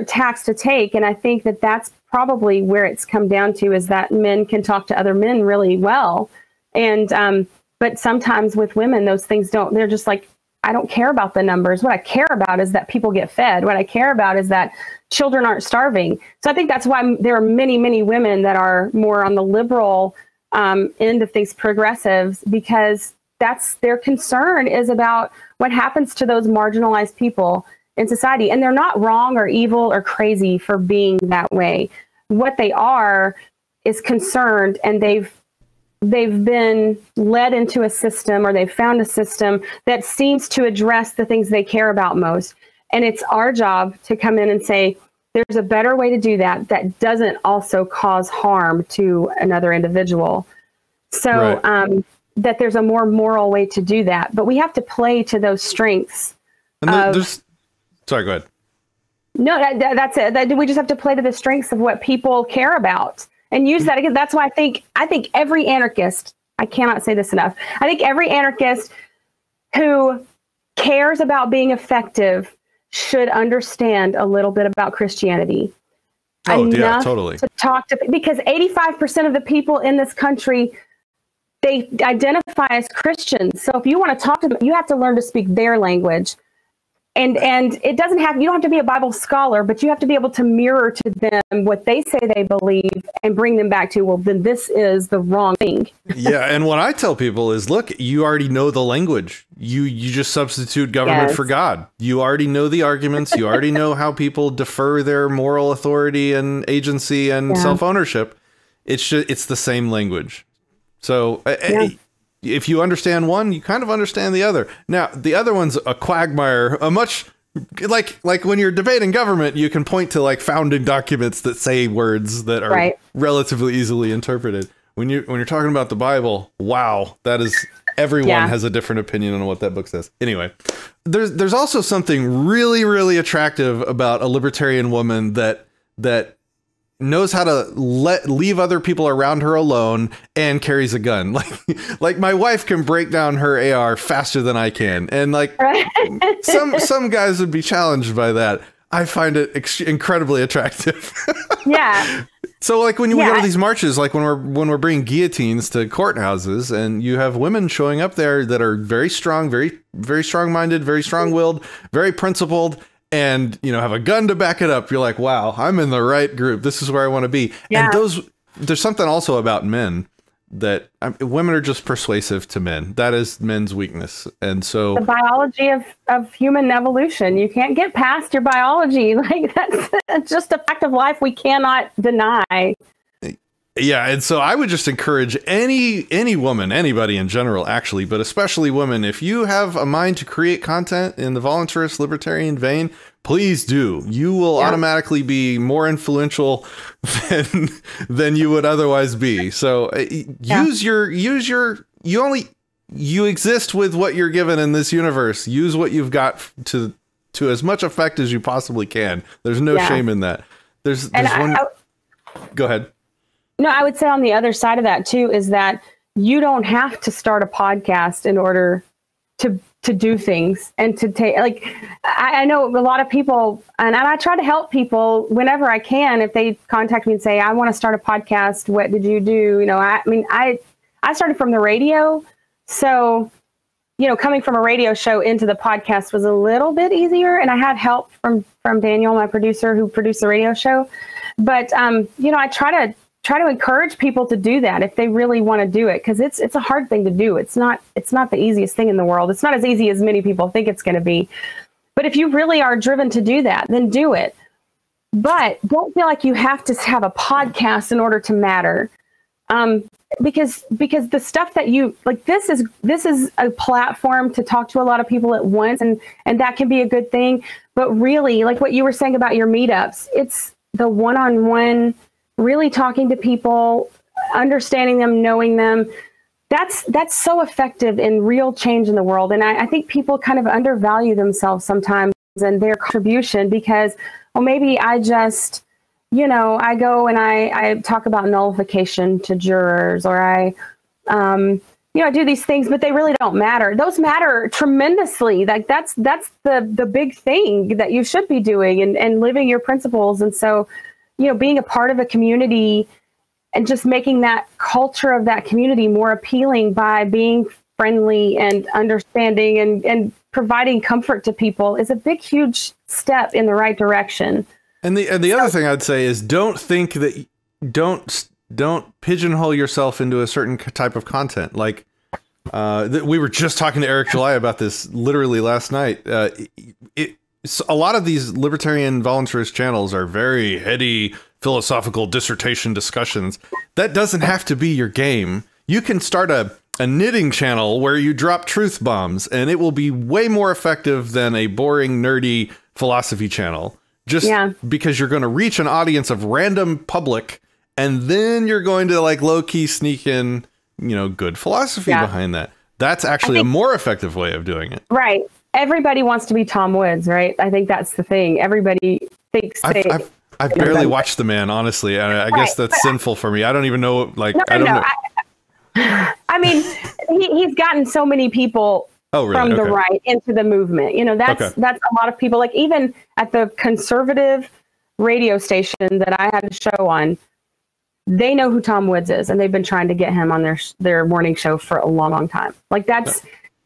tacks to take. And I think that that's probably where it's come down to, is that men can talk to other men really well. And, but sometimes with women, those things they're just like, I don't care about the numbers. What I care about is that people get fed. What I care about is that children aren't starving. So I think that's why there are many, many women that are more on the liberal end of things, progressives, because that's their concern is about what happens to those marginalized people in society. And they're not wrong or evil or crazy for being that way. What they are is concerned, and they've been led into a system, or they've found a system that seems to address the things they care about most. And it's our job to come in and say, there's a better way to do that doesn't also cause harm to another individual. So right. That there's a more moral way to do that. But we have to play to those strengths. And sorry, go ahead. No, that's it. We just have to play to the strengths of what people care about and use that again. That's why I think every anarchist, I cannot say this enough, I think every anarchist who cares about being effective should understand a little bit about Christianity. Oh, yeah, totally. To talk to, because 85% of the people in this country, they identify as Christians. So if you want to talk to them, you have to learn to speak their language. And it doesn't have, you don't have to be a Bible scholar, but you have to be able to mirror to them what they say they believe and bring them back to, well, then this is the wrong thing. Yeah. And what I tell people is, look, you already know the language. You just substitute government for God. You already know the arguments. You already know how people defer their moral authority and agency and self-ownership. It's the same language. So if you understand one, you kind of understand the other. Now, the other one's a quagmire, a much like when you're debating government, you can point to like founding documents that say words that are relatively easily interpreted. When you're talking about the Bible, wow, that is, everyone has a different opinion on what that book says. Anyway, there's also something really, really attractive about a libertarian woman that knows how to leave other people around her alone and carries a gun. Like my wife can break down her AR faster than I can. And like some guys would be challenged by that. I find it incredibly attractive. Yeah. So like when we go to these marches, like when we're bringing guillotines to courthouses, and you have women showing up there that are very strong, very, very strong-minded, very strong-willed, very principled, and, you know, have a gun to back it up. You're like, wow, I'm in the right group. This is where I want to be. Yeah. And there's something also about men that women are just persuasive to men. That is men's weakness. And so the biology of human evolution, you can't get past your biology. Like that's just a fact of life we cannot deny. Yeah. And so I would just encourage any woman, anybody in general, actually, but especially women, if you have a mind to create content in the voluntarist libertarian vein, please do. You will automatically be more influential than you would otherwise be. So you exist with what you're given in this universe. Use what you've got to as much effect as you possibly can. There's no shame in that. There's one. Go ahead. No, I would say on the other side of that too is that you don't have to start a podcast in order to do things and to take, like, I know a lot of people, and I try to help people whenever I can. If they contact me and say, I want to start a podcast, what did you do? You know, I mean, I started from the radio. So, you know, coming from a radio show into the podcast was a little bit easier. And I had help from Daniel, my producer, who produced the radio show. But, you know, I try to encourage people to do that if they really want to do it, because it's a hard thing to do. It's not the easiest thing in the world. It's not as easy as many people think it's going to be. But if you really are driven to do that, then do it. But don't feel like you have to have a podcast in order to matter. Because the stuff that you like, this is a platform to talk to a lot of people at once, and that can be a good thing. But really, like what you were saying about your meetups, it's the one-on-one, really talking to people, understanding them, knowing them. That's so effective in real change in the world. And I think people kind of undervalue themselves sometimes and their contribution because, well, maybe I just, you know, I go and I talk about nullification to jurors, or I do these things, but they really don't matter. Those matter tremendously. Like that's the big thing that you should be doing and living your principles. And so, you know, being a part of a community and just making that culture of that community more appealing by being friendly and understanding and providing comfort to people is a big, huge step in the right direction. And the other thing I'd say is don't pigeonhole yourself into a certain type of content. Like we were just talking to Eric July about this literally last night. A lot of these libertarian voluntarist channels are very heady philosophical dissertation discussions. That doesn't have to be your game. You can start a knitting channel where you drop truth bombs, and it will be way more effective than a boring, nerdy philosophy channel. Just because you're going to reach an audience of random public, and then you're going to like low-key sneak in, you know, good philosophy behind that. That's actually a more effective way of doing it. Right. Everybody wants to be Tom Woods, right? I think that's the thing. Everybody thinks I've barely watched the man, honestly. I guess that's sinful for me. I don't even know. Like, I don't know. I mean, he's gotten so many people from the right into the movement. You know, that's a lot of people. Like even at the conservative radio station that I had a show on, they know who Tom Woods is, and they've been trying to get him on their morning show for a long, long time. Like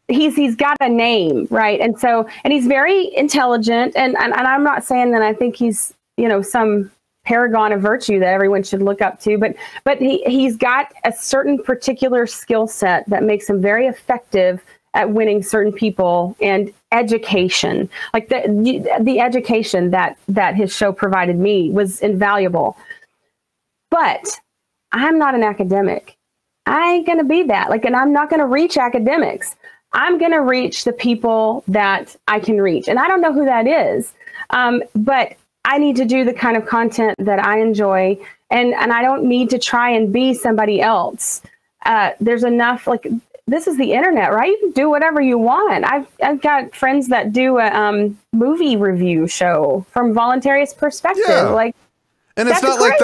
he's got a name, right? And so, and he's very intelligent, and I'm not saying that I think he's, you know, some paragon of virtue that everyone should look up to, but he's got a certain particular skill set that makes him very effective at winning certain people, and education, like the education that his show provided me was invaluable. But I'm not an academic. I ain't going to be that. Like, and I'm not going to reach academics. I'm going to reach the people that I can reach. And I don't know who that is. But I need to do the kind of content that I enjoy. And I don't need to try and be somebody else. There's enough, like, this is the internet, right? You can do whatever you want. I've got friends that do a movie review show from voluntarist perspective. Yeah. Like, and it's not like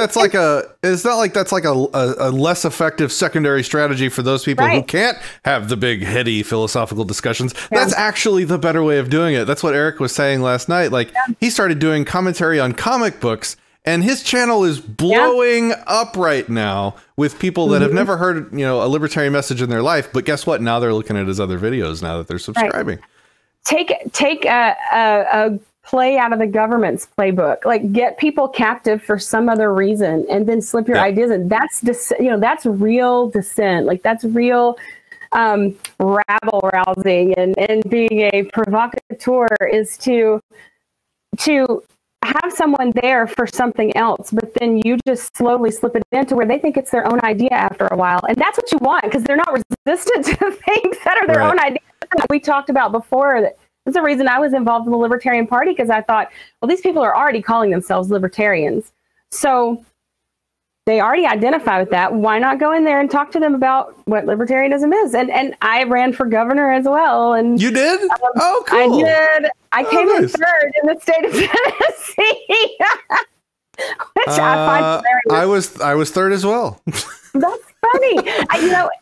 that's like a less effective secondary strategy for those people who can't have the big heady philosophical discussions. Yeah. That's actually the better way of doing it. That's what Eric was saying last night. Like, he started doing commentary on comic books, and his channel is blowing up right now with people that have never heard, you know, a libertarian message in their life. But guess what? Now they're looking at his other videos now that they're subscribing. Take a play out of the government's playbook, like get people captive for some other reason and then slip your ideas in. That's that's real dissent. Like, that's real rabble rousing, and being a provocateur is to have someone there for something else, but then you just slowly slip it into where they think it's their own idea after a while. And that's what you want, because they're not resistant to things that are their own ideas. We talked about before that. That's the reason I was involved in the Libertarian Party, because I thought, well, these people are already calling themselves libertarians. So they already identify with that. Why not go in there and talk to them about what libertarianism is? And I ran for governor as well. And you did? Oh, cool. I did. I came in third in the state of Tennessee, which I find hilarious. I was third as well. That's funny.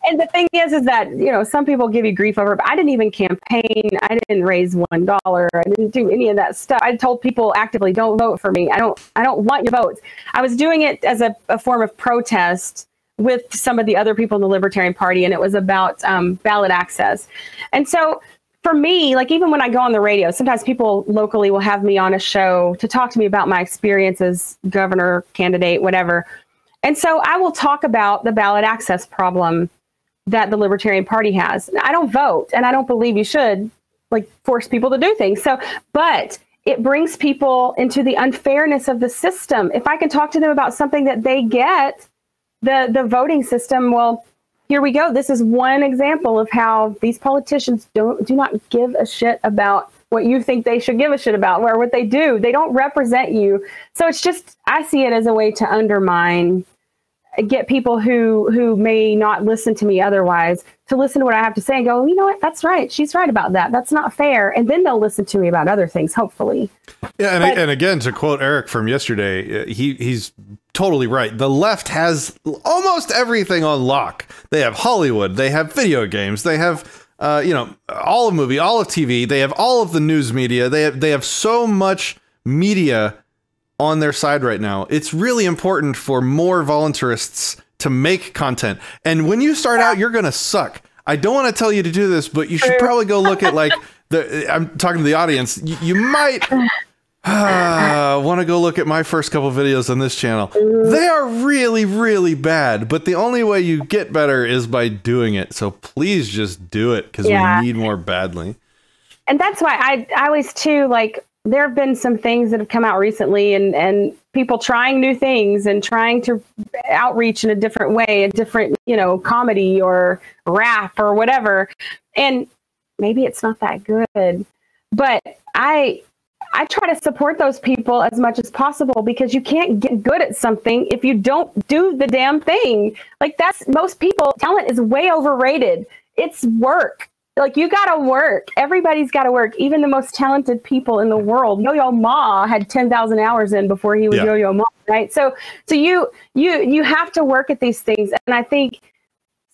And the thing is that, some people give you grief over, but I didn't even campaign. I didn't raise $1. I didn't do any of that stuff. I told people actively, don't vote for me. I don't want your votes. I was doing it as a form of protest with some of the other people in the Libertarian Party, and it was about ballot access. And so for me, like, even when I go on the radio, sometimes people locally will have me on a show to talk to me about my experience as governor candidate, whatever. And so I will talk about the ballot access problem that the Libertarian Party has. I don't vote, and I don't believe you should, like, force people to do things. But it brings people into the unfairness of the system. If I can talk to them about something that they get, the voting system, well, here we go. This is one example of how these politicians do not give a shit about what you think they should give a shit about, or what they do. They don't represent you. So it's just, I see it as a way to undermine, get people who may not listen to me otherwise to listen to what I have to say and go, you know what, that's right. She's right about that. That's not fair. And then they'll listen to me about other things, hopefully. Yeah. And again, to quote Eric from yesterday, he's totally right. The left has almost everything on lock. They have Hollywood. They have video games. They have, all of movie, all of TV. They have all of the news media. They have so much media on their side right now. It's really important for more voluntarists to make content. And when you start out, you're going to suck. I don't want to tell you to do this, but you should probably go look at, like, I'm talking to the audience. You might want to go look at my first couple videos on this channel. They are really, really bad, but the only way you get better is by doing it. So please just do it, because we need more badly. And that's why I always too, like, there have been some things that have come out recently, and people trying new things and trying to outreach in a different way, a different, comedy or rap or whatever. And maybe it's not that good, but I try to support those people as much as possible, because you can't get good at something if you don't do the damn thing. Like, most people, talent is way overrated. It's work. Like, you got to work. Everybody's got to work. Even the most talented people in the world. Yo-Yo Ma had 10,000 hours in before he was Yo-Yo Ma, right? So you have to work at these things. And I think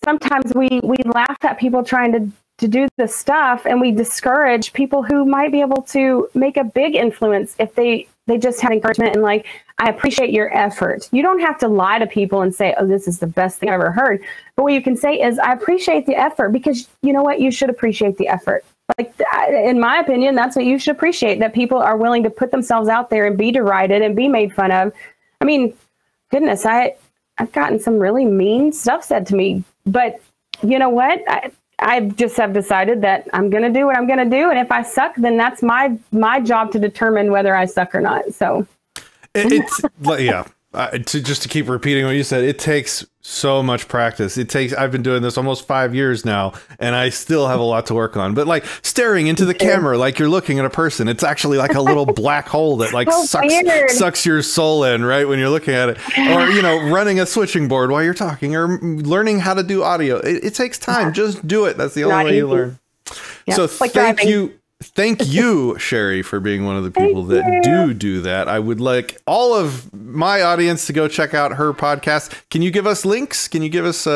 sometimes we laugh at people trying to do this stuff, and we discourage people who might be able to make a big influence if they just have encouragement and like, I appreciate your effort. You don't have to lie to people and say, oh, this is the best thing I've ever heard. But what you can say is, I appreciate the effort, because you know what? You should appreciate the effort. Like, in my opinion, that's what you should appreciate, that people are willing to put themselves out there and be derided and be made fun of. I mean, goodness, I've gotten some really mean stuff said to me, but you know what? I just have decided that I'm going to do what I'm going to do. And if I suck, then that's my job to determine whether I suck or not. So it's yeah. To keep repeating what you said, it takes so much practice. I've been doing this almost 5 years now, and I still have a lot to work on. But like staring into the camera, like you're looking at a person, it's actually like a little black hole that like sucks your soul in, right? When you're looking at it, or, you know, running a switching board while you're talking, or learning how to do audio. It takes time. Just do it. That's the only way you learn. Yeah. So Thank you, Sherry, for being one of the people that do that. I would like all of my audience to go check out her podcast. Can you give us links? Can you give us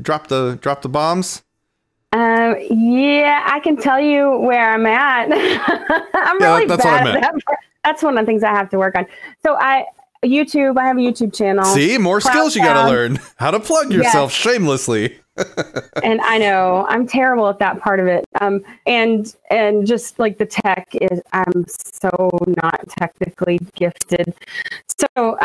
drop the bombs? Yeah, I can tell you where I'm at. I'm really bad at that. That's one of the things I have to work on. So I have a YouTube channel. See, more skills you got to learn. How to plug yourself shamelessly. And I know I'm terrible at that part of it. And just like the tech is, I'm so not technically gifted. So,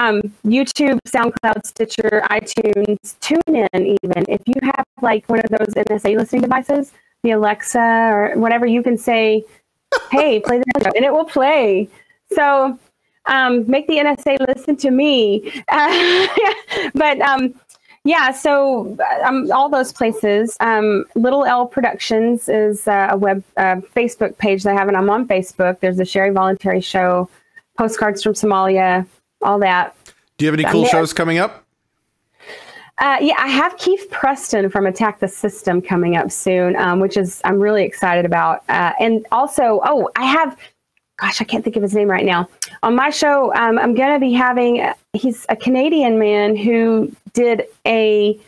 YouTube, SoundCloud, Stitcher, iTunes, TuneIn, even if you have like one of those NSA listening devices, the Alexa or whatever, you can say, hey, play the show, and it will play. So, make the NSA listen to me. Yeah, so all those places. Little L Productions is a web Facebook page that I have, and I'm on Facebook. There's the Sherry Voluntary Show, Postcards from Somalia, all that. Do you have any cool shows coming up? Yeah, I have Keith Preston from Attack the System coming up soon, which is I'm really excited about. And also, I have, gosh, I can't think of his name right now. On my show, I'm going to be having, he's a Canadian man who did a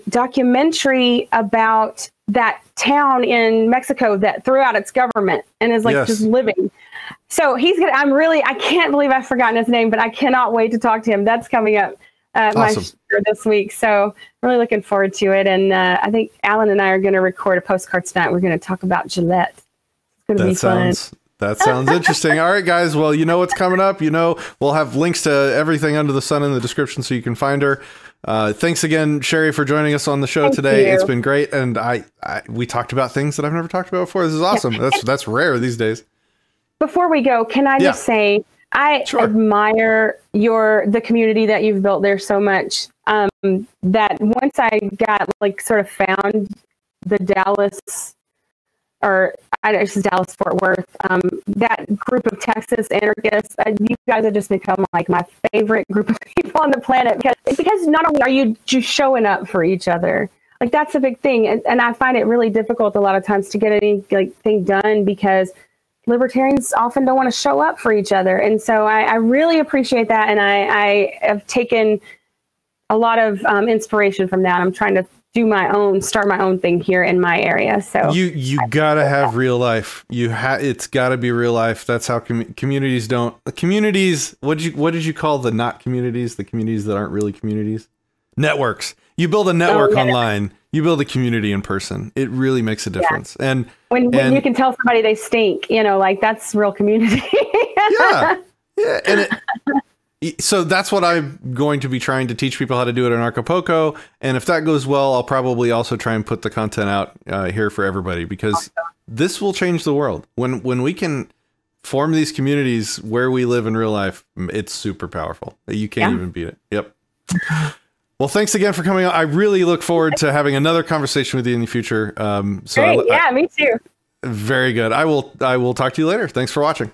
documentary about that town in Mexico that threw out its government and is like just living. So he's gonna, I can't believe I've forgotten his name, but I cannot wait to talk to him. That's coming up my show this week. So I'm really looking forward to it. And I think Alan and I are going to record a postcard tonight. We're going to talk about Gillette. It's going to be fun. That sounds interesting. All right, guys. Well, you know what's coming up. You know, we'll have links to everything under the sun in the description so you can find her. Thanks again, Sherry, for joining us on the show today. It's been great. And we talked about things that I've never talked about before. This is awesome. Yeah. That's rare these days. Before we go, can I just say, I admire the community that you've built there so much, that once I got sort of found the Dallas, or it's Dallas Fort Worth, that group of Texas anarchists, you guys have just become like my favorite group of people on the planet, because not only are you just showing up for each other, like that's a big thing, and I find it really difficult a lot of times to get anything done because libertarians often don't want to show up for each other, and so I really appreciate that, and I have taken a lot of inspiration from that. I'm trying to start my own thing here in my area. So you gotta have real life. It's gotta be real life. That's how communities don't. Communities. What did you call the not communities? The communities that aren't really communities. Networks. You build a network online. You build a community in person. It really makes a difference. Yeah. And when you can tell somebody they stink, that's real community. Yeah. And so that's what I'm going to be trying to teach people how to do it in Acapulco. And if that goes well, I'll probably also try and put the content out here for everybody, because this will change the world. When we can form these communities where we live in real life, it's super powerful. You can't even beat it. Yep. Well, thanks again for coming on. I really look forward to having another conversation with you in the future. Great. Me too. Very good. I will talk to you later. Thanks for watching.